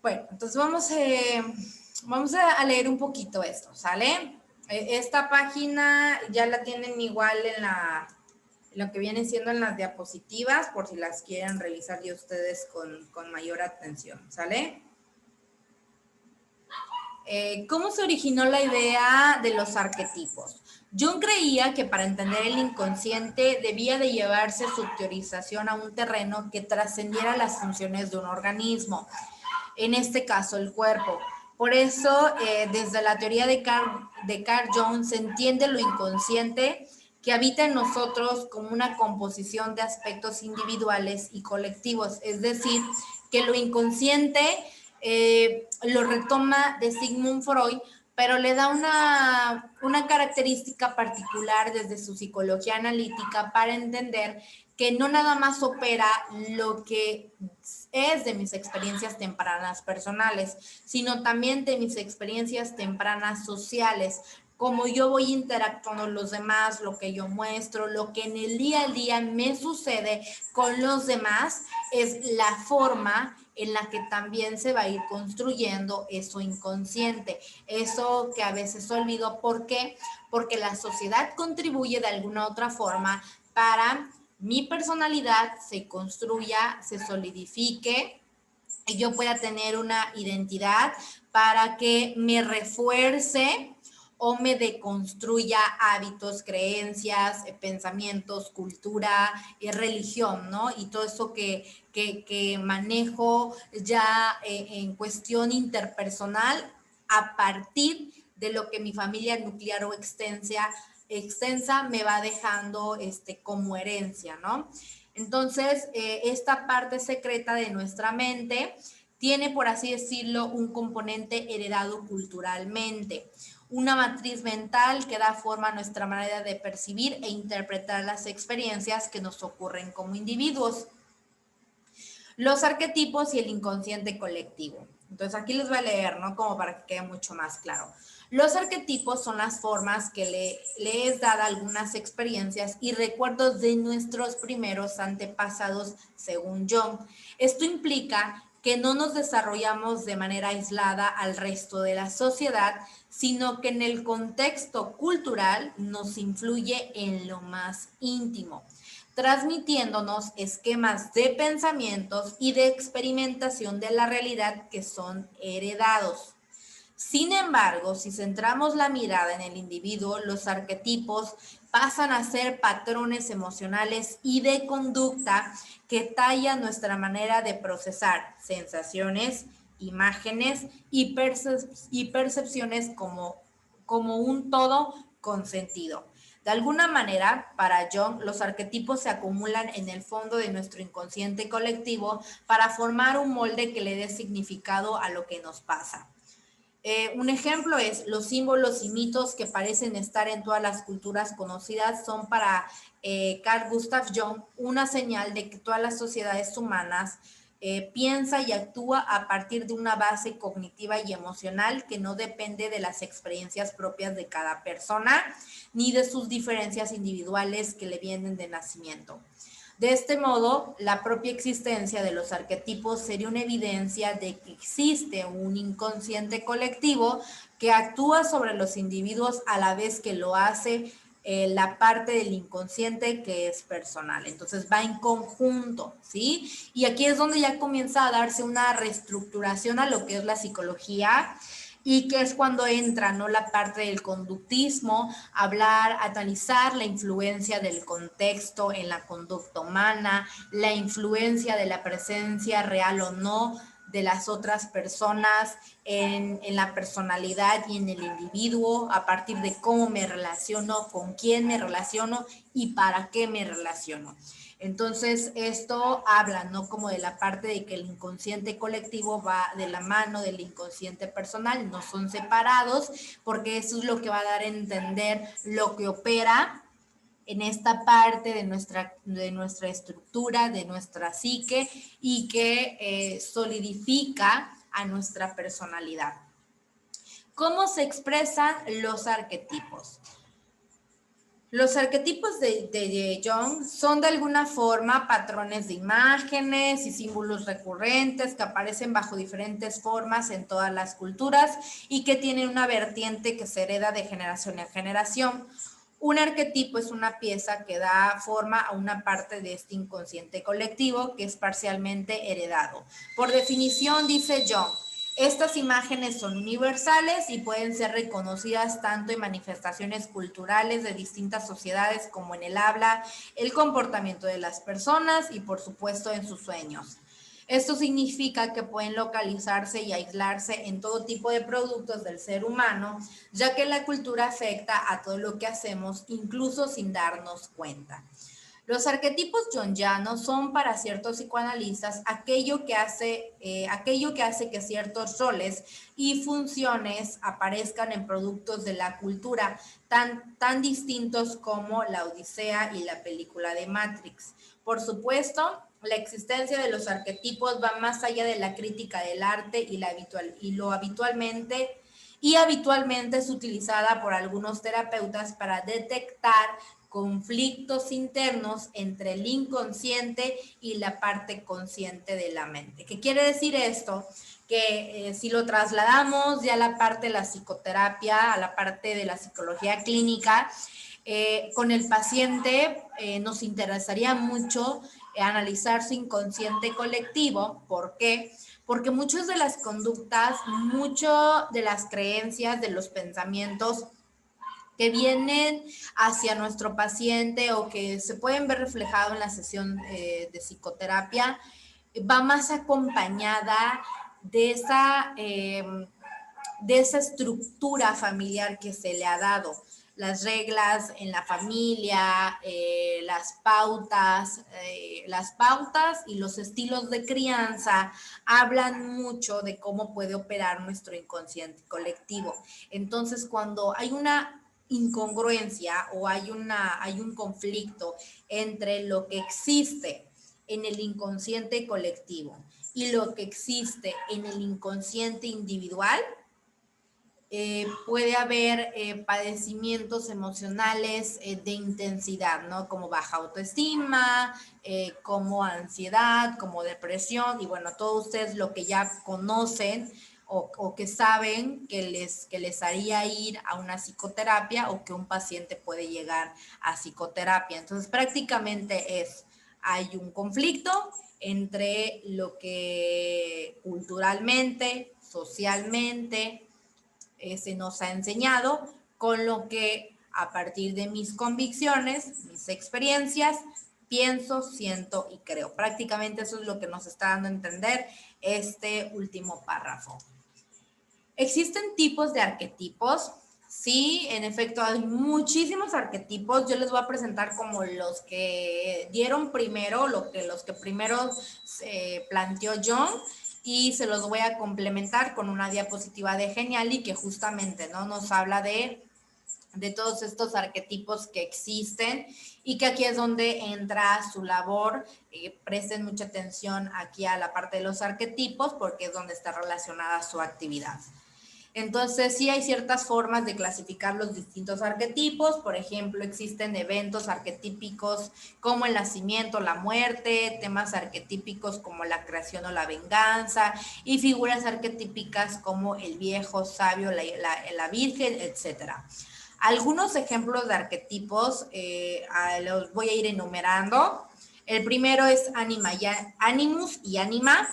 Bueno, entonces vamos a leer un poquito esto, ¿sale? Esta página ya la tienen igual en lo que viene siendo en las diapositivas, por si las quieren revisar ya ustedes con mayor atención, ¿sale? ¿Cómo se originó la idea de los arquetipos? Jung creía que para entender el inconsciente debía de llevarse su teorización a un terreno que trascendiera las funciones de un organismo, en este caso el cuerpo. Por eso, desde la teoría de Carl Jung se entiende lo inconsciente que habita en nosotros como una composición de aspectos individuales y colectivos, es decir, que lo inconsciente lo retoma de Sigmund Freud, pero le da una característica particular desde su psicología analítica para entender que no nada más opera lo que es de mis experiencias tempranas personales, sino también de mis experiencias tempranas sociales, cómo yo voy interactuando con los demás, lo que yo muestro, lo que en el día a día me sucede con los demás, es la forma en la que también se va a ir construyendo eso inconsciente, eso que a veces olvido. ¿Por qué? Porque la sociedad contribuye de alguna otra forma para mi personalidad se construya, se solidifique y yo pueda tener una identidad para que me refuerce o me deconstruya hábitos, creencias, pensamientos, cultura, religión, ¿no? Y todo eso que manejo ya en cuestión interpersonal a partir de lo que mi familia nuclear o extensa me va dejando como herencia, ¿no? Entonces, esta parte secreta de nuestra mente tiene, por así decirlo, un componente heredado culturalmente, una matriz mental que da forma a nuestra manera de percibir e interpretar las experiencias que nos ocurren como individuos. Los arquetipos y el inconsciente colectivo. Entonces aquí les voy a leer, ¿no? Como para que quede mucho más claro. Los arquetipos son las formas que le es dada algunas experiencias y recuerdos de nuestros primeros antepasados, según Jung. Esto implica que no nos desarrollamos de manera aislada al resto de la sociedad, sino que en el contexto cultural nos influye en lo más íntimo, transmitiéndonos esquemas de pensamientos y de experimentación de la realidad que son heredados. Sin embargo, si centramos la mirada en el individuo, los arquetipos pasan a ser patrones emocionales y de conducta que tallan nuestra manera de procesar sensaciones, imágenes y percepciones como un todo con sentido. De alguna manera, para Jung, los arquetipos se acumulan en el fondo de nuestro inconsciente colectivo para formar un molde que le dé significado a lo que nos pasa. Un ejemplo es los símbolos y mitos que parecen estar en todas las culturas conocidas son para Carl Gustav Jung una señal de que todas las sociedades humanas piensa y actúa a partir de una base cognitiva y emocional que no depende de las experiencias propias de cada persona ni de sus diferencias individuales que le vienen de nacimiento. De este modo, la propia existencia de los arquetipos sería una evidencia de que existe un inconsciente colectivo que actúa sobre los individuos a la vez que lo hace la parte del inconsciente que es personal. Entonces va en conjunto, ¿sí? Y aquí es donde ya comienza a darse una reestructuración a lo que es la psicología y que es cuando entra, ¿no?, la parte del conductismo, hablar, analizar la influencia del contexto en la conducta humana, la influencia de la presencia real o no de las otras personas en la personalidad y en el individuo, a partir de cómo me relaciono, con quién me relaciono y para qué me relaciono. Entonces, esto habla, ¿no?, como de la parte de que el inconsciente colectivo va de la mano del inconsciente personal, no son separados, porque eso es lo que va a dar a entender lo que opera en esta parte de nuestra estructura, de nuestra psique y que solidifica a nuestra personalidad. ¿Cómo se expresan los arquetipos? Los arquetipos de Jung son de alguna forma patrones de imágenes y símbolos recurrentes que aparecen bajo diferentes formas en todas las culturas y que tienen una vertiente que se hereda de generación en generación. Un arquetipo es una pieza que da forma a una parte de este inconsciente colectivo que es parcialmente heredado. Por definición, dice Jung, estas imágenes son universales y pueden ser reconocidas tanto en manifestaciones culturales de distintas sociedades como en el habla, el comportamiento de las personas y, por supuesto, en sus sueños. Esto significa que pueden localizarse y aislarse en todo tipo de productos del ser humano, ya que la cultura afecta a todo lo que hacemos, incluso sin darnos cuenta. Los arquetipos jungianos son para ciertos psicoanalistas aquello que hace que ciertos roles y funciones aparezcan en productos de la cultura, tan distintos como la Odisea y la película de Matrix. Por supuesto, la existencia de los arquetipos va más allá de la crítica del arte y habitualmente es utilizada por algunos terapeutas para detectar conflictos internos entre el inconsciente y la parte consciente de la mente. ¿Qué quiere decir esto? Que si lo trasladamos ya a la parte de la psicoterapia, a la parte de la psicología clínica, con el paciente nos interesaría mucho analizar su inconsciente colectivo. ¿Por qué? Porque muchas de las conductas, mucho de las creencias, de los pensamientos que vienen hacia nuestro paciente o que se pueden ver reflejados en la sesión de psicoterapia, va más acompañada de esa estructura familiar que se le ha dado. Las reglas en la familia, las pautas y los estilos de crianza hablan mucho de cómo puede operar nuestro inconsciente colectivo. Entonces, cuando hay una incongruencia o hay un conflicto entre lo que existe en el inconsciente colectivo y lo que existe en el inconsciente individual, puede haber padecimientos emocionales de intensidad, ¿no? Como baja autoestima, como ansiedad, como depresión, y bueno, todos ustedes lo que ya conocen o que saben que les haría ir a una psicoterapia o que un paciente puede llegar a psicoterapia. Entonces, prácticamente hay un conflicto entre lo que culturalmente, socialmente, se nos ha enseñado, con lo que a partir de mis convicciones, mis experiencias, pienso, siento y creo. Prácticamente eso es lo que nos está dando a entender este último párrafo. ¿Existen tipos de arquetipos? Sí, en efecto, hay muchísimos arquetipos. Yo les voy a presentar como los que dieron primero, los que primero planteó Jung, y se los voy a complementar con una diapositiva de Geniali que justamente, ¿no?, nos habla de de todos estos arquetipos que existen y que aquí es donde entra su labor. Presten mucha atención aquí a la parte de los arquetipos porque es donde está relacionada su actividad. Entonces, sí hay ciertas formas de clasificar los distintos arquetipos. Por ejemplo, existen eventos arquetípicos como el nacimiento, la muerte, temas arquetípicos como la creación o la venganza, y figuras arquetípicas como el viejo, sabio, la virgen, etcétera. Algunos ejemplos de arquetipos los voy a ir enumerando. El primero es animus y anima.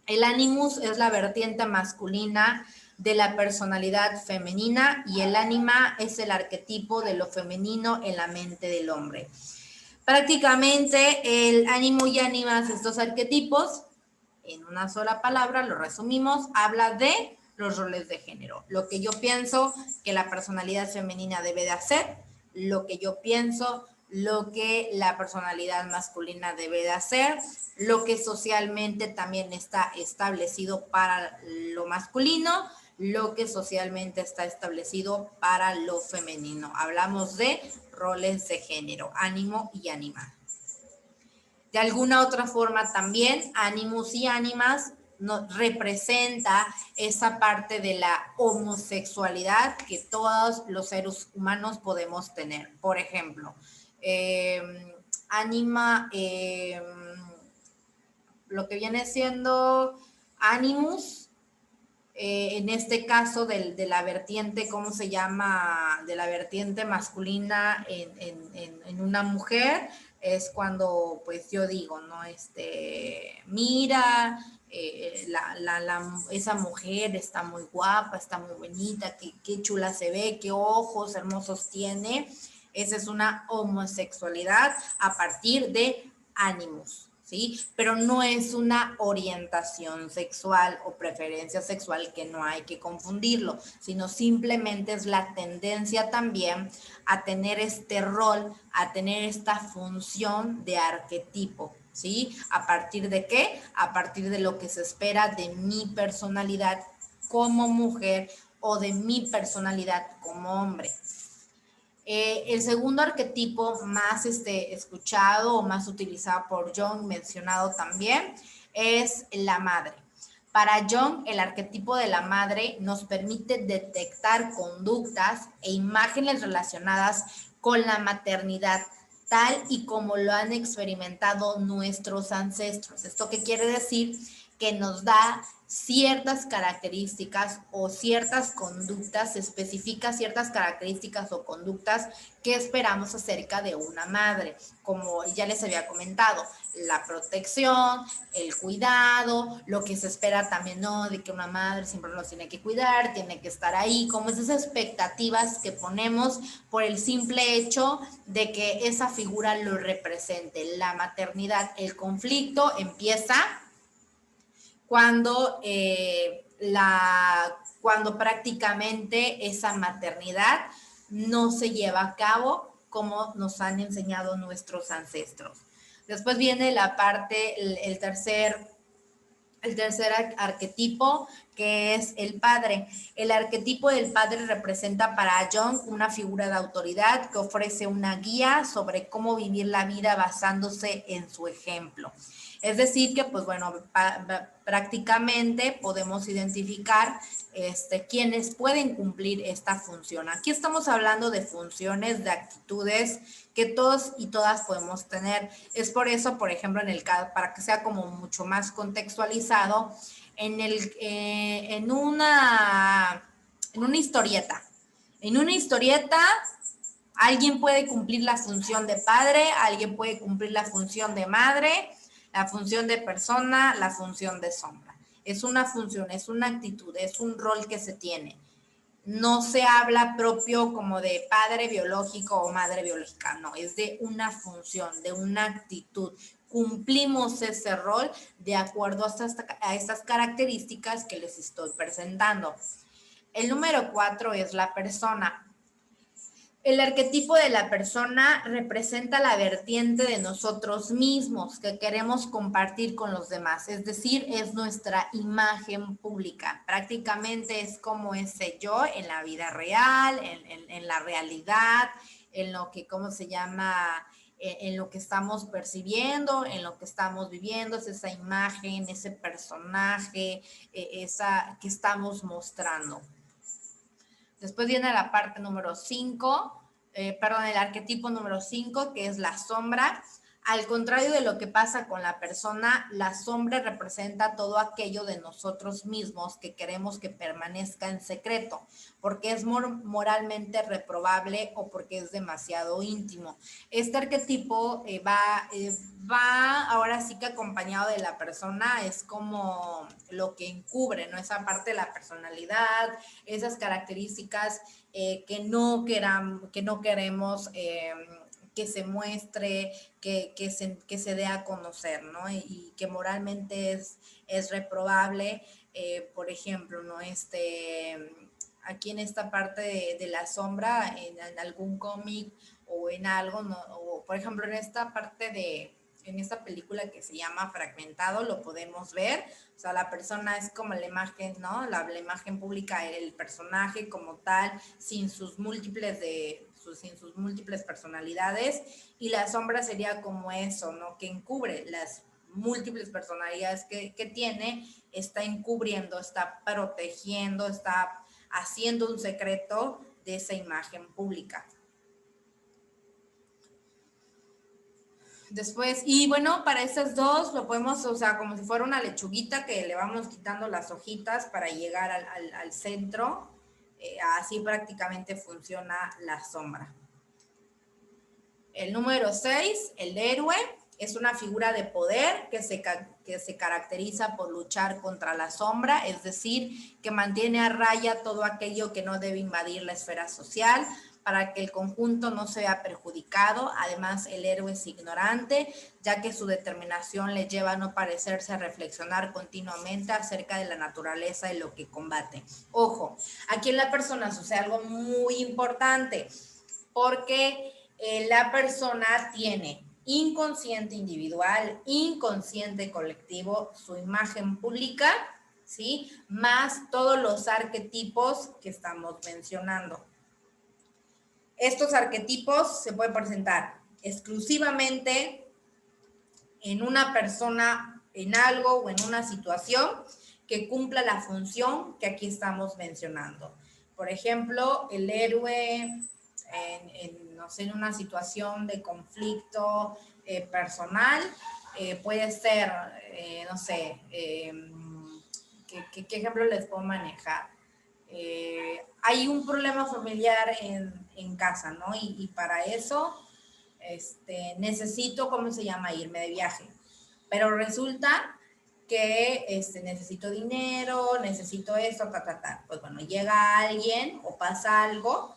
El animus es la vertiente masculina de la personalidad femenina y el ánima es el arquetipo de lo femenino en la mente del hombre. Prácticamente el ánimo y ánimas, estos arquetipos, en una sola palabra, lo resumimos, habla de los roles de género. Lo que yo pienso que la personalidad femenina debe de hacer, lo que yo pienso, lo que la personalidad masculina debe de hacer, lo que socialmente también está establecido para lo masculino, lo que socialmente está establecido para lo femenino. Hablamos de roles de género, ánimo y ánima. De alguna otra forma también, ánimos y ánimas representa esa parte de la homosexualidad que todos los seres humanos podemos tener. Por ejemplo, ánima, lo que viene siendo animus, en este caso de la vertiente, ¿cómo se llama? De la vertiente masculina en una mujer, es cuando pues yo digo, ¿no? Mira, esa mujer está muy guapa, está muy bonita, qué chula se ve, qué ojos hermosos tiene. Esa es una homosexualidad a partir de ánimos. ¿Sí? Pero no es una orientación sexual o preferencia sexual, que no hay que confundirlo, sino simplemente es la tendencia también a tener este rol, a tener esta función de arquetipo, ¿sí? ¿A partir de qué? A partir de lo que se espera de mi personalidad como mujer o de mi personalidad como hombre. El segundo arquetipo más escuchado o más utilizado por Jung, mencionado también, es la madre. Para Jung, el arquetipo de la madre nos permite detectar conductas e imágenes relacionadas con la maternidad, tal y como lo han experimentado nuestros ancestros. ¿Esto qué quiere decir? Que nos da ciertas características o ciertas conductas, especifica ciertas características o conductas que esperamos acerca de una madre, como ya les había comentado, la protección, el cuidado, lo que se espera también, ¿no? De que una madre siempre nos tiene que cuidar, tiene que estar ahí, como esas expectativas que ponemos por el simple hecho de que esa figura lo represente. La maternidad, el conflicto empieza cuando, cuando prácticamente esa maternidad no se lleva a cabo como nos han enseñado nuestros ancestros. Después viene la parte, el tercer arquetipo, que es el padre. El arquetipo del padre representa para Jung una figura de autoridad que ofrece una guía sobre cómo vivir la vida basándose en su ejemplo. Es decir, que pues bueno, prácticamente podemos identificar quienes pueden cumplir esta función. Aquí estamos hablando de funciones, de actitudes que todos y todas podemos tener. Es por eso, por ejemplo, en el caso, para que sea como mucho más contextualizado, en una historieta. En una historieta, alguien puede cumplir la función de padre, alguien puede cumplir la función de madre, la función de persona, la función de sombra. Es una función, es una actitud, es un rol que se tiene. No se habla propio como de padre biológico o madre biológica, no, es de una función, de una actitud. Cumplimos ese rol de acuerdo a estas características que les estoy presentando. El número 4 es la persona. El arquetipo de la persona representa la vertiente de nosotros mismos que queremos compartir con los demás, es decir, es nuestra imagen pública. Prácticamente es como ese yo en la vida real, en la realidad, en lo que, ¿cómo se llama? En lo que estamos percibiendo, en lo que estamos viviendo, es esa imagen, ese personaje, esa que estamos mostrando. Después viene la parte número 5, el arquetipo número 5, que es la sombra. Al contrario de lo que pasa con la persona, la sombra representa todo aquello de nosotros mismos que queremos que permanezca en secreto, porque es moralmente reprobable o porque es demasiado íntimo. Este arquetipo va ahora sí que acompañado de la persona, es como lo que encubre, ¿no? Esa parte de la personalidad, esas características que no queremos que se muestre, que se dé a conocer, ¿no? Y que moralmente es reprobable. Por ejemplo, ¿no? Aquí en esta parte de la sombra, en algún cómic o en algo, ¿no? O por ejemplo en esta parte en esta película que se llama Fragmentado, lo podemos ver. O sea, la persona es como la imagen, ¿no? La imagen pública, el personaje como tal, sin sus múltiples personalidades, y la sombra sería como eso, ¿no? Que encubre las múltiples personalidades que tiene, está encubriendo, está protegiendo, está haciendo un secreto de esa imagen pública. Después, y bueno, para esas dos lo podemos, o sea, como si fuera una lechuguita que le vamos quitando las hojitas para llegar al centro. Así prácticamente funciona la sombra. El número 6, el héroe, es una figura de poder que se caracteriza por luchar contra la sombra, es decir, que mantiene a raya todo aquello que no debe invadir la esfera social para que el conjunto no sea perjudicado. Además, el héroe es ignorante, ya que su determinación le lleva a no parecerse a reflexionar continuamente acerca de la naturaleza de lo que combate. Ojo, aquí en la persona sucede algo muy importante, porque la persona tiene inconsciente individual, inconsciente colectivo, su imagen pública, ¿sí? Más todos los arquetipos que estamos mencionando. Estos arquetipos se pueden presentar exclusivamente en una persona, en algo o en una situación que cumpla la función que aquí estamos mencionando. Por ejemplo, el héroe no sé, en una situación de conflicto personal, puede ser, no sé, ¿qué ejemplo les puedo manejar? Hay un problema familiar en casa, ¿no? Y para eso necesito, ¿cómo se llama? Irme de viaje. Pero resulta que necesito dinero, necesito esto, Pues bueno, llega alguien o pasa algo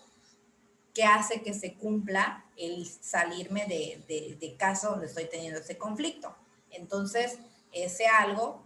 que hace que se cumpla el salirme de casa donde estoy teniendo ese conflicto. Entonces, ese algo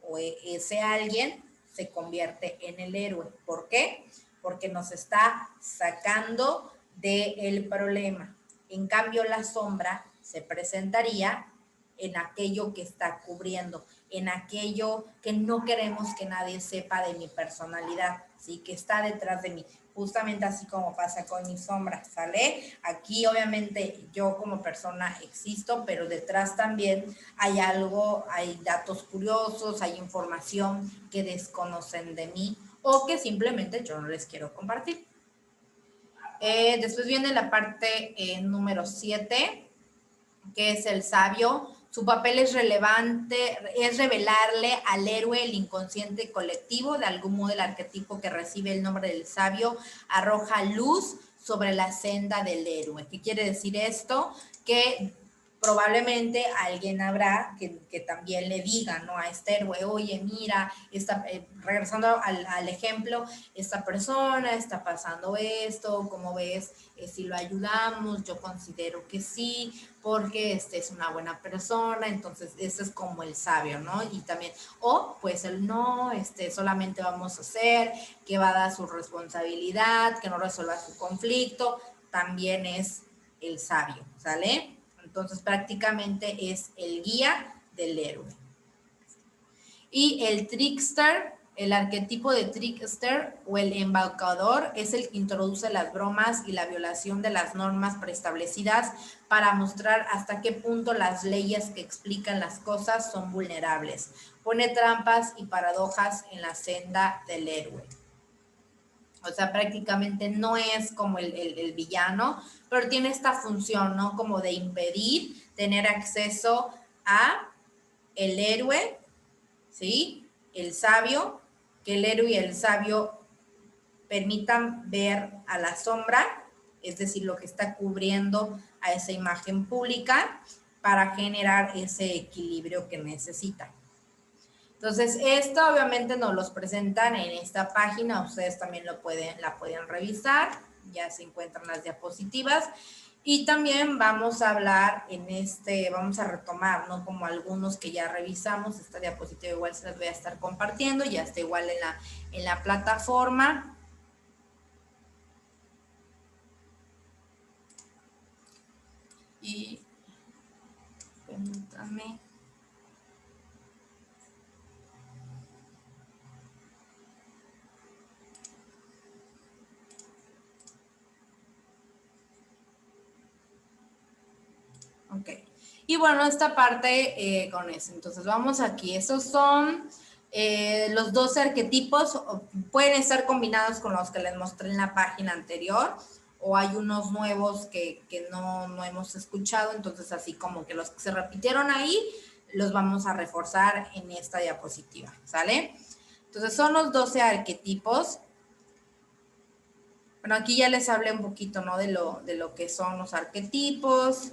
o ese alguien se convierte en el héroe. ¿Por qué? Porque nos está sacando del problema. En cambio, la sombra se presentaría en aquello que está cubriendo, en aquello que no queremos que nadie sepa de mi personalidad, ¿sí? Que está detrás de mí, justamente así como pasa con mi sombra, ¿sale? Aquí obviamente yo como persona existo, pero detrás también hay algo, hay datos curiosos, hay información que desconocen de mí o que simplemente yo no les quiero compartir. Después viene la parte número 7, que es el sabio. Su papel es relevante, es revelarle al héroe el inconsciente colectivo. De algún modo, el arquetipo que recibe el nombre del sabio arroja luz sobre la senda del héroe. ¿Qué quiere decir esto? Que probablemente alguien habrá que también le diga, ¿no? A este héroe, oye, mira, regresando al ejemplo, esta persona está pasando esto, ¿cómo ves? Si lo ayudamos, yo considero que sí, porque es una buena persona, entonces ese es como el sabio, ¿no? Y también, pues el no, solamente vamos a hacer, que va a dar su responsabilidad, que no resuelva su conflicto, también es el sabio, ¿sale? Entonces prácticamente es el guía del héroe. Y el trickster, el arquetipo de trickster o el embaucador es el que introduce las bromas y la violación de las normas preestablecidas para mostrar hasta qué punto las leyes que explican las cosas son vulnerables. Pone trampas y paradojas en la senda del héroe. O sea, prácticamente no es como el villano, pero tiene esta función, ¿no? Como de impedir tener acceso a el héroe, ¿sí? El sabio, que el héroe y el sabio permitan ver a la sombra, es decir, lo que está cubriendo a esa imagen pública para generar ese equilibrio que necesita. Entonces, esto obviamente nos los presentan en esta página, ustedes también la pueden revisar, ya se encuentran las diapositivas. Y también vamos a hablar vamos a retomar, ¿no? Como algunos que ya revisamos, esta diapositiva igual se las voy a estar compartiendo, ya está igual en la plataforma. Y permítanme. Ok. Y bueno, esta parte con eso. Entonces vamos aquí. Estos son los 12 arquetipos. Pueden estar combinados con los que les mostré en la página anterior. O hay unos nuevos que no hemos escuchado. Entonces así como que los que se repitieron ahí, los vamos a reforzar en esta diapositiva. ¿Sale? Entonces son los 12 arquetipos. Bueno, aquí ya les hablé un poquito, ¿no? De lo que son los arquetipos.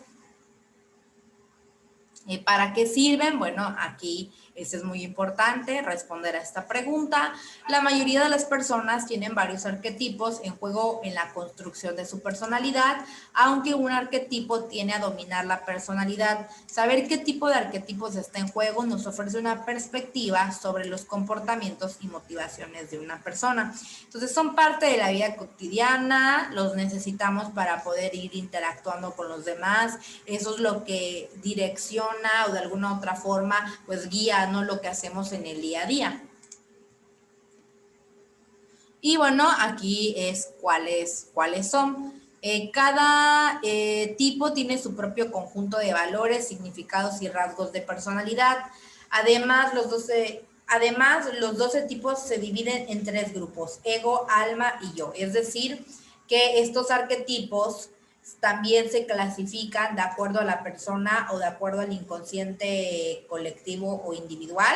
¿Para qué sirven? Bueno, aquí es muy importante responder a esta pregunta. La mayoría de las personas tienen varios arquetipos en juego en la construcción de su personalidad, aunque un arquetipo tiene a dominar la personalidad. Saber qué tipo de arquetipos está en juego nos ofrece una perspectiva sobre los comportamientos y motivaciones de una persona. Entonces, son parte de la vida cotidiana, los necesitamos para poder ir interactuando con los demás. Eso es lo que direcciona o de alguna otra forma pues guía, ¿no? Lo que hacemos en el día a día. Y bueno, aquí es cuáles son. Cada tipo tiene su propio conjunto de valores, significados y rasgos de personalidad. Además, los 12 tipos se dividen en 3 grupos: ego, alma y yo. Es decir, que estos arquetipos también se clasifican de acuerdo a la persona o de acuerdo al inconsciente colectivo o individual,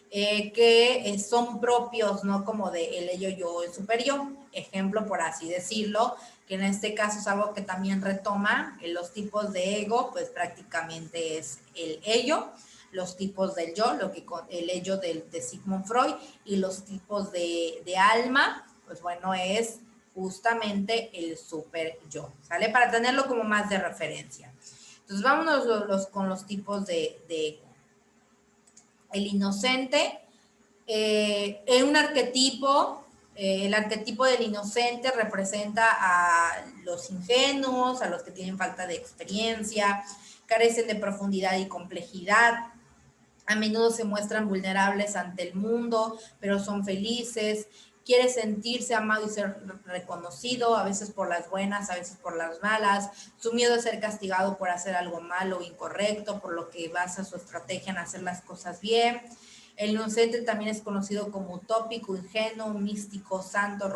que son propios, ¿no? Como de el ello, yo, el superior. Ejemplo, por así decirlo, que en este caso es algo que también retoma en los tipos de ego, pues prácticamente es el ello, los tipos del yo, el ello de Sigmund Freud, y los tipos de alma, pues bueno, es justamente el super yo, ¿sale? Para tenerlo como más de referencia. Entonces, vámonos con los tipos de ego. El inocente, en un arquetipo, el arquetipo del inocente representa a los ingenuos, a los que tienen falta de experiencia, carecen de profundidad y complejidad. A menudo se muestran vulnerables ante el mundo, pero son felices. Quiere sentirse amado y ser reconocido, a veces por las buenas, a veces por las malas. Su miedo es ser castigado por hacer algo malo o incorrecto, por lo que basa su estrategia en hacer las cosas bien. El inocente también es conocido como utópico, ingenuo, místico, santo,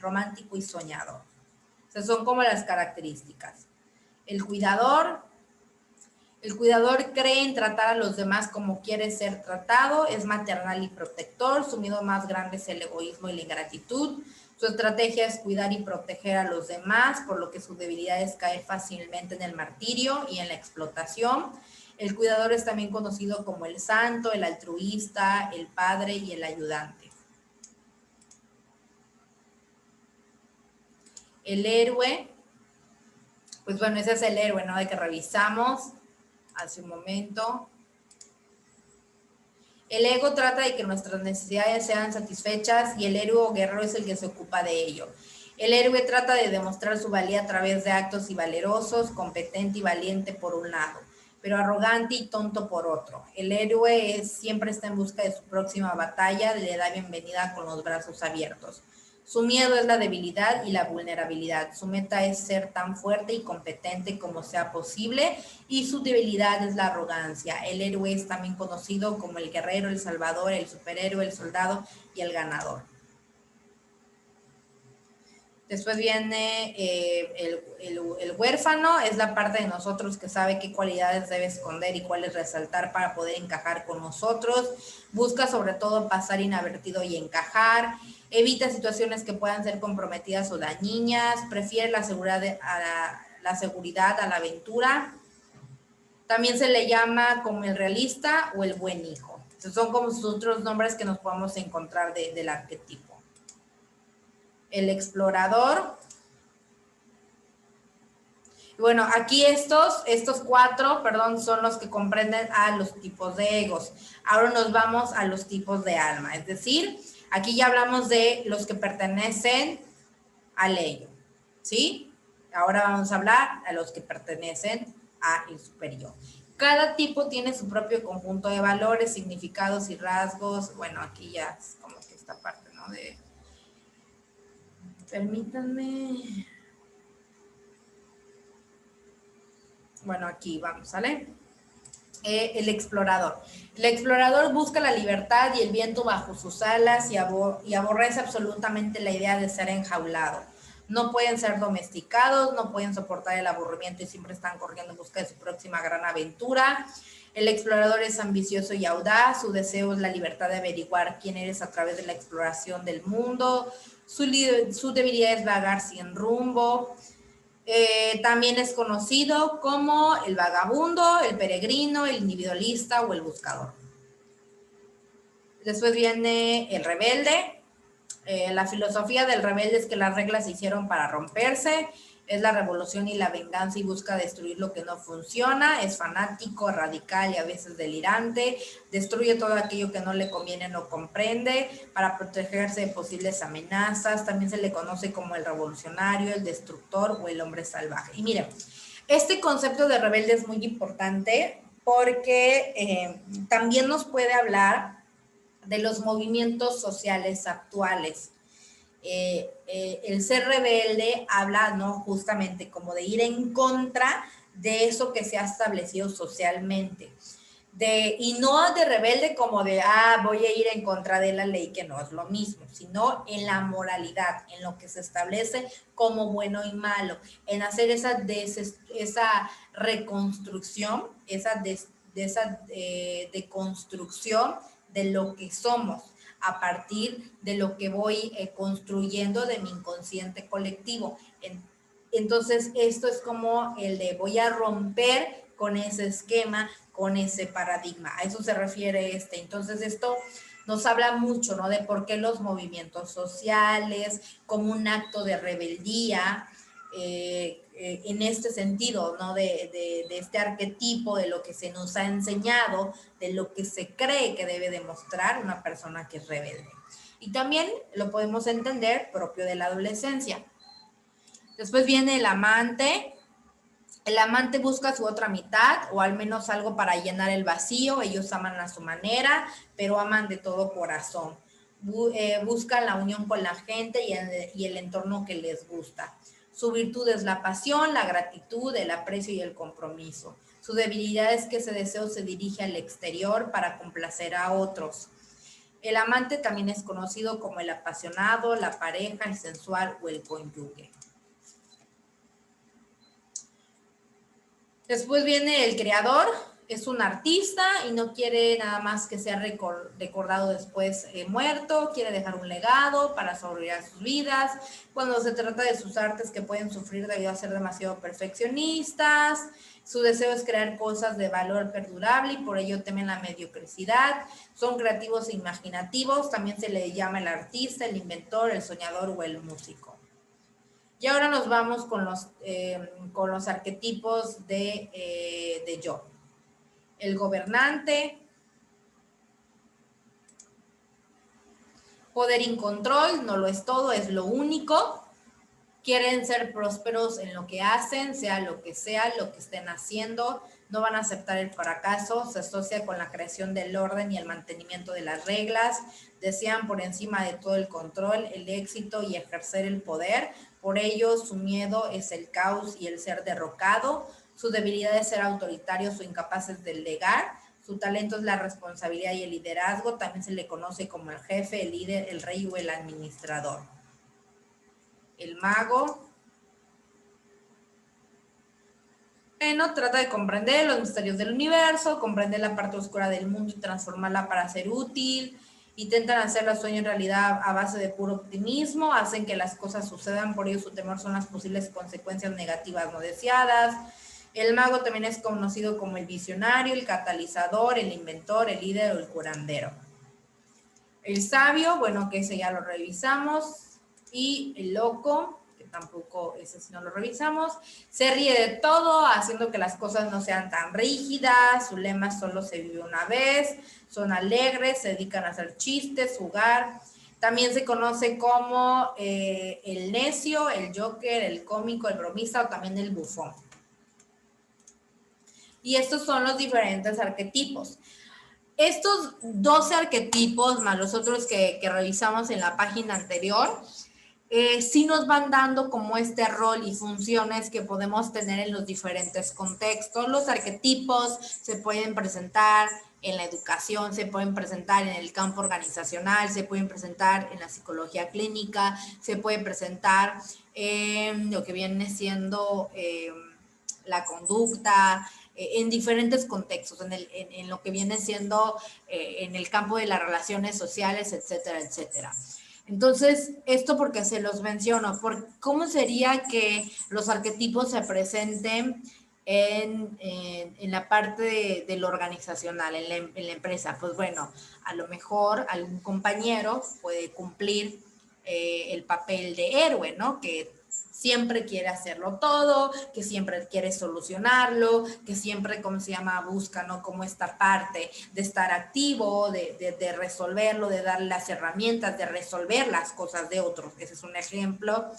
romántico y soñador. O sea, son como las características. El cuidador cree en tratar a los demás como quiere ser tratado, es maternal y protector, su miedo más grande es el egoísmo y la ingratitud, su estrategia es cuidar y proteger a los demás, por lo que su debilidad es caer fácilmente en el martirio y en la explotación. El cuidador es también conocido como el santo, el altruista, el padre y el ayudante. El héroe, pues bueno, ese es el héroe, ¿no? De que revisamos hace un momento. El ego trata de que nuestras necesidades sean satisfechas y el héroe o guerrero es el que se ocupa de ello. El héroe trata de demostrar su valía a través de actos y valerosos, competente y valiente por un lado, pero arrogante y tonto por otro. El héroe siempre está en busca de su próxima batalla, le da bienvenida con los brazos abiertos. Su miedo es la debilidad y la vulnerabilidad. Su meta es ser tan fuerte y competente como sea posible y su debilidad es la arrogancia. El héroe es también conocido como el guerrero, el salvador, el superhéroe, el soldado y el ganador. Después viene el huérfano, es la parte de nosotros que sabe qué cualidades debe esconder y cuáles resaltar para poder encajar con nosotros. Busca sobre todo pasar inadvertido y encajar. Evita situaciones que puedan ser comprometidas o dañinas. Prefiere la seguridad a la aventura. También se le llama como el realista o el buen hijo. Estos son como sus otros nombres que nos podemos encontrar del arquetipo. El explorador. Bueno, aquí estos cuatro, perdón, son los que comprenden a los tipos de egos. Ahora nos vamos a los tipos de alma, es decir, aquí ya hablamos de los que pertenecen al ello, ¿sí? Ahora vamos a hablar a los que pertenecen al superior. Cada tipo tiene su propio conjunto de valores, significados y rasgos. Bueno, aquí ya es como que esta parte, ¿no? Permítanme. Bueno, aquí vamos, ¿sale? El explorador. El explorador busca la libertad y el viento bajo sus alas y aborrece absolutamente la idea de ser enjaulado. No pueden ser domesticados, no pueden soportar el aburrimiento y siempre están corriendo en busca de su próxima gran aventura. El explorador es ambicioso y audaz, su deseo es la libertad de averiguar quién eres a través de la exploración del mundo. Su debilidad es vagar sin rumbo. También es conocido como el vagabundo, el peregrino, el individualista o el buscador. Después viene el rebelde. La filosofía del rebelde es que las reglas se hicieron para romperse. Es la revolución y la venganza y busca destruir lo que no funciona. Es fanático, radical y a veces delirante. Destruye todo aquello que no le conviene, no comprende para protegerse de posibles amenazas. También se le conoce como el revolucionario, el destructor o el hombre salvaje. Y miren, este concepto de rebelde es muy importante porque también nos puede hablar de los movimientos sociales actuales. El ser rebelde habla, ¿no? Justamente como de ir en contra de eso que se ha establecido socialmente. Y no de rebelde como de, voy a ir en contra de la ley, que no es lo mismo, sino en la moralidad, en lo que se establece como bueno y malo, en hacer esa reconstrucción, esa deconstrucción de lo que somos a partir de lo que voy construyendo de mi inconsciente colectivo. Entonces, esto es como el de voy a romper con ese esquema, con ese paradigma. A eso se refiere este. Entonces, esto nos habla mucho, ¿no? De por qué los movimientos sociales, como un acto de rebeldía, en este sentido, ¿no? De este arquetipo, de lo que se nos ha enseñado, de lo que se cree que debe demostrar una persona que es rebelde. Y también lo podemos entender propio de la adolescencia. Después viene el amante. El amante busca su otra mitad o al menos algo para llenar el vacío. Ellos aman a su manera, pero aman de todo corazón. Buscan la unión con la gente y el entorno que les gusta. Su virtud es la pasión, la gratitud, el aprecio y el compromiso. Su debilidad es que ese deseo se dirige al exterior para complacer a otros. El amante también es conocido como el apasionado, la pareja, el sensual o el cónyuge. Después viene el creador, es un artista y no quiere nada más que sea recordado después muerto, quiere dejar un legado para sobrevivir sus vidas. Cuando se trata de sus artes que pueden sufrir debido a ser demasiado perfeccionistas, su deseo es crear cosas de valor perdurable y por ello temen la mediocridad. Son creativos e imaginativos, también se le llama el artista, el inventor, el soñador o el músico. Y ahora nos vamos con los arquetipos de yo. El gobernante, poder y control, no lo es todo, es lo único. quieren ser prósperos en lo que hacen, sea, lo que estén haciendo, no van a aceptar el fracaso, se asocia con la creación del orden y el mantenimiento de las reglas, desean por encima de todo el control, el éxito y ejercer el poder, por ello su miedo es el caos y el ser derrocado, su debilidad es ser autoritarios o incapaces de delegar, su talento es la responsabilidad y el liderazgo, también se le conoce como el jefe, el líder, el rey o el administrador. El mago, bueno, trata de comprender los misterios del universo, comprender la parte oscura del mundo y transformarla para ser útil. Intentan hacer los sueños realidad a base de puro optimismo, hacen que las cosas sucedan, por ello su temor son las posibles consecuencias negativas no deseadas. El mago también es conocido como el visionario, el catalizador, el inventor, el líder o el curandero. El sabio, bueno, que ese ya lo revisamos. Y el loco, que tampoco ese sí no lo revisamos, se ríe de todo, haciendo que las cosas no sean tan rígidas, su lema solo se vive una vez, son alegres, se dedican a hacer chistes, jugar. También se conoce como el necio, el joker, el cómico, el bromista o también el bufón. Y estos son los diferentes arquetipos. Estos 12 arquetipos, más los otros que revisamos en la página anterior, sí nos van dando como este rol y funciones que podemos tener en los diferentes contextos. Los arquetipos se pueden presentar en la educación, se pueden presentar en el campo organizacional, se pueden presentar en la psicología clínica, se pueden presentar en lo que viene siendo la conducta, en diferentes contextos, en lo que viene siendo en el campo de las relaciones sociales, etcétera, etcétera. Entonces, esto porque se los menciono, ¿cómo sería que los arquetipos se presenten en la parte de lo organizacional, en la empresa? Pues bueno, a lo mejor algún compañero puede cumplir el papel de héroe, ¿no? Que siempre quiere hacerlo todo, que siempre quiere solucionarlo, que siempre, ¿cómo se llama?, busca, ¿no?, como esta parte de estar activo, de resolverlo, de darle las herramientas, de resolver las cosas de otros. Ese es un ejemplo.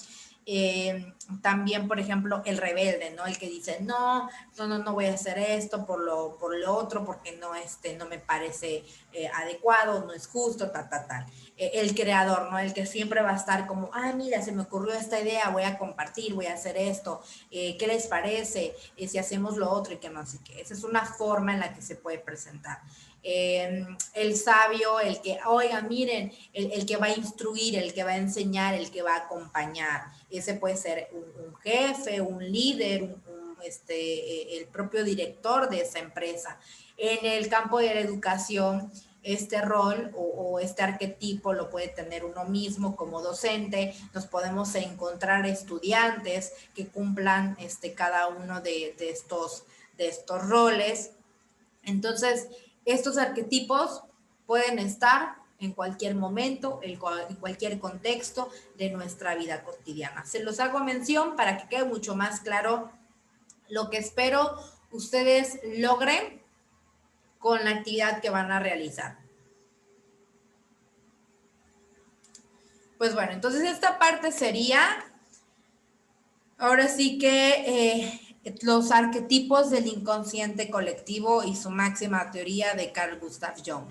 También, por ejemplo, el rebelde, ¿no? El que dice, no voy a hacer esto por lo otro, porque no me parece adecuado, no es justo, tal. El creador, ¿no? El que siempre va a estar como, mira, se me ocurrió esta idea, voy a compartir, voy a hacer esto, ¿qué les parece? Si hacemos lo otro y que no sé qué. Esa es una forma en la que se puede presentar. El sabio, el que, oigan, miren, el que va a instruir, el que va a enseñar, el que va a acompañar. Ese puede ser un jefe, un líder, el propio director de esa empresa. En el campo de la educación, este rol o este arquetipo lo puede tener uno mismo como docente. Nos podemos encontrar estudiantes que cumplan cada uno de estos roles. Entonces, estos arquetipos pueden estar en cualquier momento, en cualquier contexto de nuestra vida cotidiana. Se los hago mención para que quede mucho más claro lo que espero ustedes logren con la actividad que van a realizar. Pues bueno, entonces esta parte sería, ahora sí que los arquetipos del inconsciente colectivo y su máxima teoría de Carl Gustav Jung.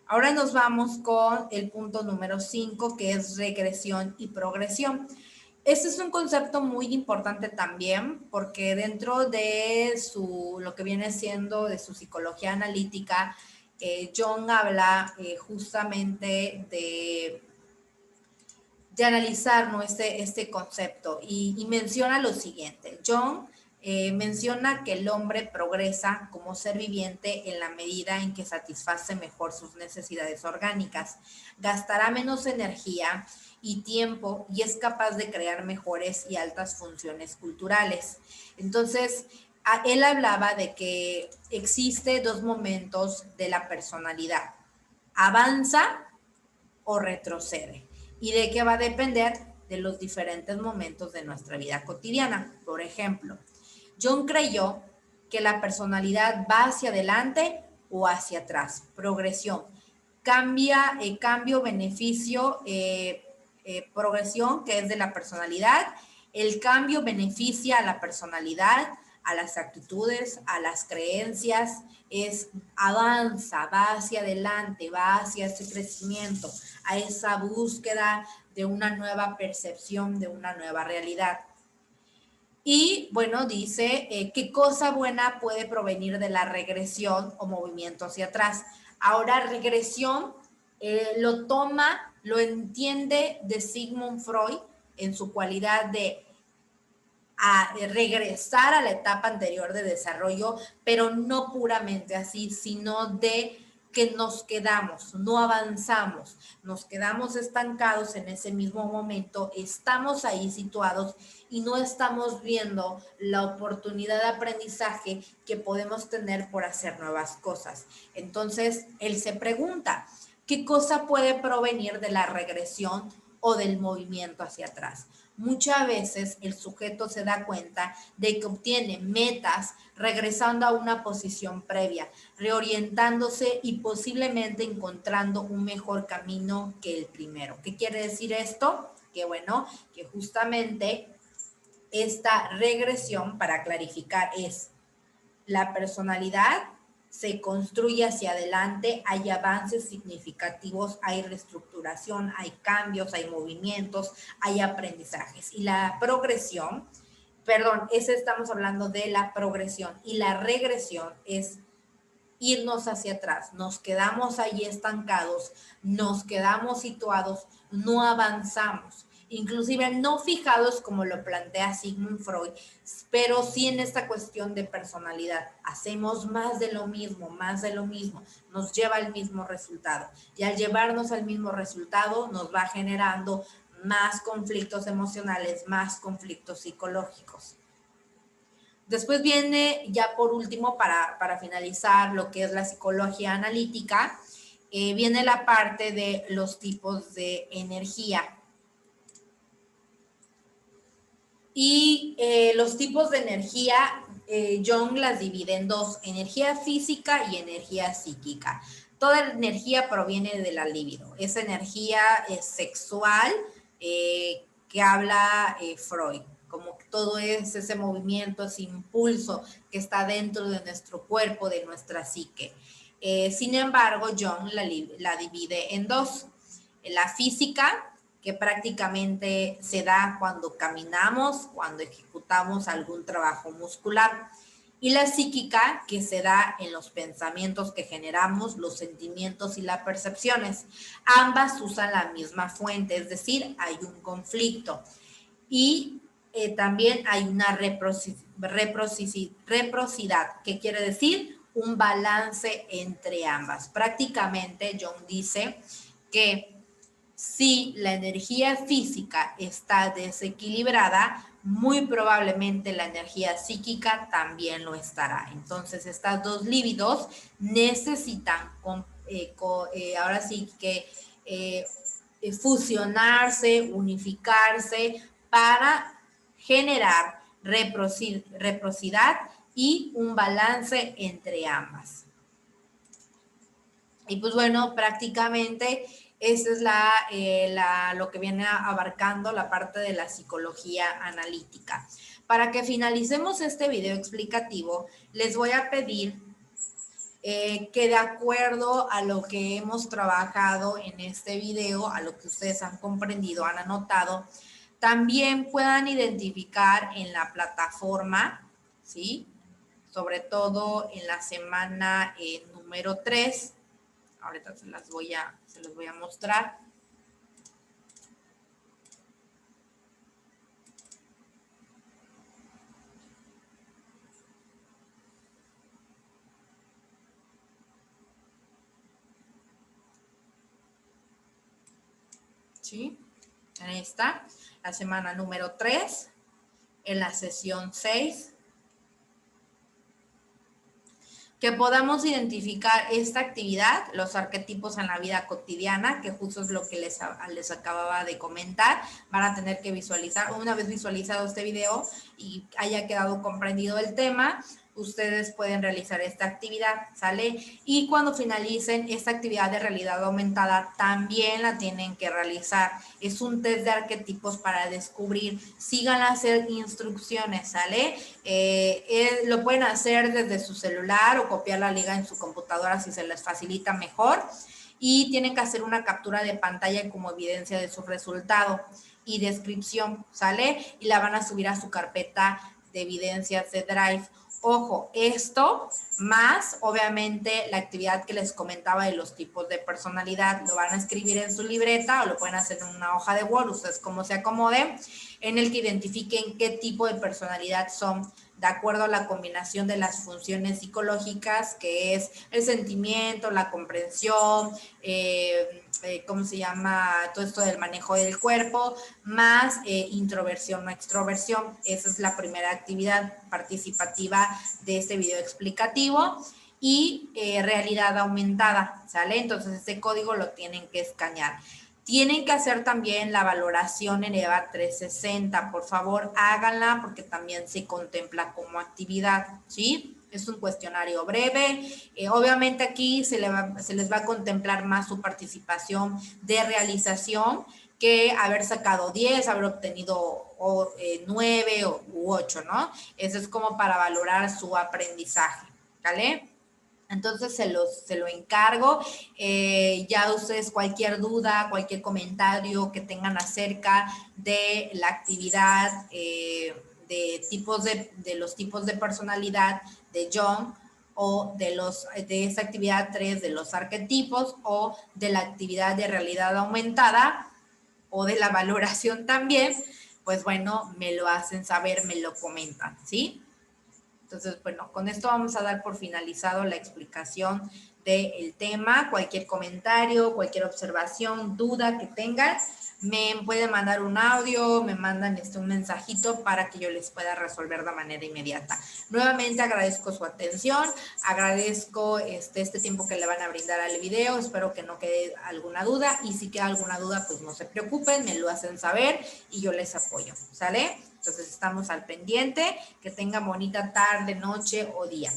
Ahora nos vamos con el punto número 5, que es regresión y progresión. Este es un concepto muy importante también, porque dentro de lo que viene siendo de su psicología analítica, Jung habla justamente de analizar, ¿no?, este concepto y menciona lo siguiente. Jung menciona que el hombre progresa como ser viviente en la medida en que satisface mejor sus necesidades orgánicas, gastará menos energía y tiempo y es capaz de crear mejores y altas funciones culturales. Entonces, él hablaba de que existe dos momentos de la personalidad: avanza o retrocede. ¿Y de qué va a depender? De los diferentes momentos de nuestra vida cotidiana. Por ejemplo, Jung creyó que la personalidad va hacia adelante o hacia atrás. Progresión. Cambio, beneficio, progresión, que es de la personalidad, El cambio beneficia a la personalidad, a las actitudes, a las creencias, avanza, va hacia adelante, va hacia ese crecimiento, a esa búsqueda de una nueva percepción, de una nueva realidad. Y bueno, dice, ¿qué cosa buena puede provenir de la regresión o movimiento hacia atrás? Ahora, regresión lo entiende de Sigmund Freud en su cualidad de regresar a la etapa anterior de desarrollo, pero no puramente así, sino de que nos quedamos, no avanzamos, nos quedamos estancados en ese mismo momento, estamos ahí situados y no estamos viendo la oportunidad de aprendizaje que podemos tener por hacer nuevas cosas. Entonces, él se pregunta, ¿qué cosa puede provenir de la regresión o del movimiento hacia atrás? Muchas veces el sujeto se da cuenta de que obtiene metas regresando a una posición previa, reorientándose y posiblemente encontrando un mejor camino que el primero. ¿Qué quiere decir esto? Que bueno, que justamente esta regresión, para clarificar, es la personalidad se construye hacia adelante, hay avances significativos, hay reestructuración, hay cambios, hay movimientos, hay aprendizajes. Y la progresión, estamos hablando de la progresión, y la regresión es irnos hacia atrás, nos quedamos ahí estancados, nos quedamos situados, no avanzamos, inclusive no fijados como lo plantea Sigmund Freud, pero sí en esta cuestión de personalidad. Hacemos más de lo mismo, nos lleva al mismo resultado. Y al llevarnos al mismo resultado nos va generando más conflictos emocionales, más conflictos psicológicos. Después viene, ya por último, para finalizar lo que es la psicología analítica, viene la parte de los tipos de energía. Y los tipos de energía, Jung las divide en dos, energía física y energía psíquica. Toda la energía proviene de la libido, esa energía sexual que habla Freud, como todo es ese movimiento, ese impulso que está dentro de nuestro cuerpo, de nuestra psique. Sin embargo, Jung la divide en dos, la física, que prácticamente se da cuando caminamos, cuando ejecutamos algún trabajo muscular. Y la psíquica, que se da en los pensamientos que generamos, los sentimientos y las percepciones. Ambas usan la misma fuente, es decir, hay un conflicto. Y también hay una reciprocidad, que quiere decir un balance entre ambas. Prácticamente, Jung dice que si la energía física está desequilibrada, muy probablemente la energía psíquica también lo estará. Entonces, estas dos líbidos necesitan, ahora sí que fusionarse, unificarse para generar reciprocidad y un balance entre ambas. Y pues bueno, prácticamente esa es lo que viene abarcando la parte de la psicología analítica. Para que finalicemos este video explicativo, les voy a pedir que de acuerdo a lo que hemos trabajado en este video, a lo que ustedes han comprendido, han anotado, también puedan identificar en la plataforma, ¿sí? Sobre todo en la semana número 3. Ahorita se los voy a mostrar. ¿Sí? Ahí está, la semana número 3, en la sesión 6. Que podamos identificar esta actividad, los arquetipos en la vida cotidiana, que justo es lo que les acababa de comentar. Van a tener que visualizar, una vez visualizado este video y haya quedado comprendido el tema, ustedes pueden realizar esta actividad, ¿sale? Y cuando finalicen esta actividad de realidad aumentada, también la tienen que realizar. Es un test de arquetipos para descubrir. Sigan las instrucciones, ¿sale? Lo pueden hacer desde su celular o copiar la liga en su computadora si se les facilita mejor. Y tienen que hacer una captura de pantalla como evidencia de su resultado y descripción, ¿sale? Y la van a subir a su carpeta de evidencias de Drive. Ojo, esto más obviamente la actividad que les comentaba de los tipos de personalidad, lo van a escribir en su libreta o lo pueden hacer en una hoja de Word, ustedes como se acomoden, en el que identifiquen qué tipo de personalidad son, de acuerdo a la combinación de las funciones psicológicas, que es el sentimiento, la comprensión, ¿cómo se llama? Todo esto del manejo del cuerpo, más introversión o extroversión. Esa es la primera actividad participativa de este video explicativo. Y realidad aumentada, ¿sale? Entonces este código lo tienen que escanear. Tienen que hacer también la valoración en EVA 360. Por favor, háganla porque también se contempla como actividad, ¿sí? Es un cuestionario breve. Obviamente aquí se les va a contemplar más su participación de realización que haber sacado 10, haber obtenido 9 u 8, ¿no? Eso es como para valorar su aprendizaje, ¿vale? Entonces se lo encargo. Ya ustedes cualquier duda, cualquier comentario que tengan acerca de la actividad, de los tipos de personalidad de Jung, o de esta actividad 3 de los arquetipos, o de la actividad de realidad aumentada, o de la valoración también, pues bueno, me lo hacen saber, me lo comentan, ¿sí? Entonces, bueno, con esto vamos a dar por finalizado la explicación del tema. Cualquier comentario, cualquier observación, duda que tengan, me pueden mandar un audio, me mandan un mensajito para que yo les pueda resolver de manera inmediata. Nuevamente agradezco su atención, agradezco este tiempo que le van a brindar al video, espero que no quede alguna duda y si queda alguna duda, pues no se preocupen, me lo hacen saber y yo les apoyo, ¿sale? Entonces estamos al pendiente, que tengan bonita tarde, noche o día.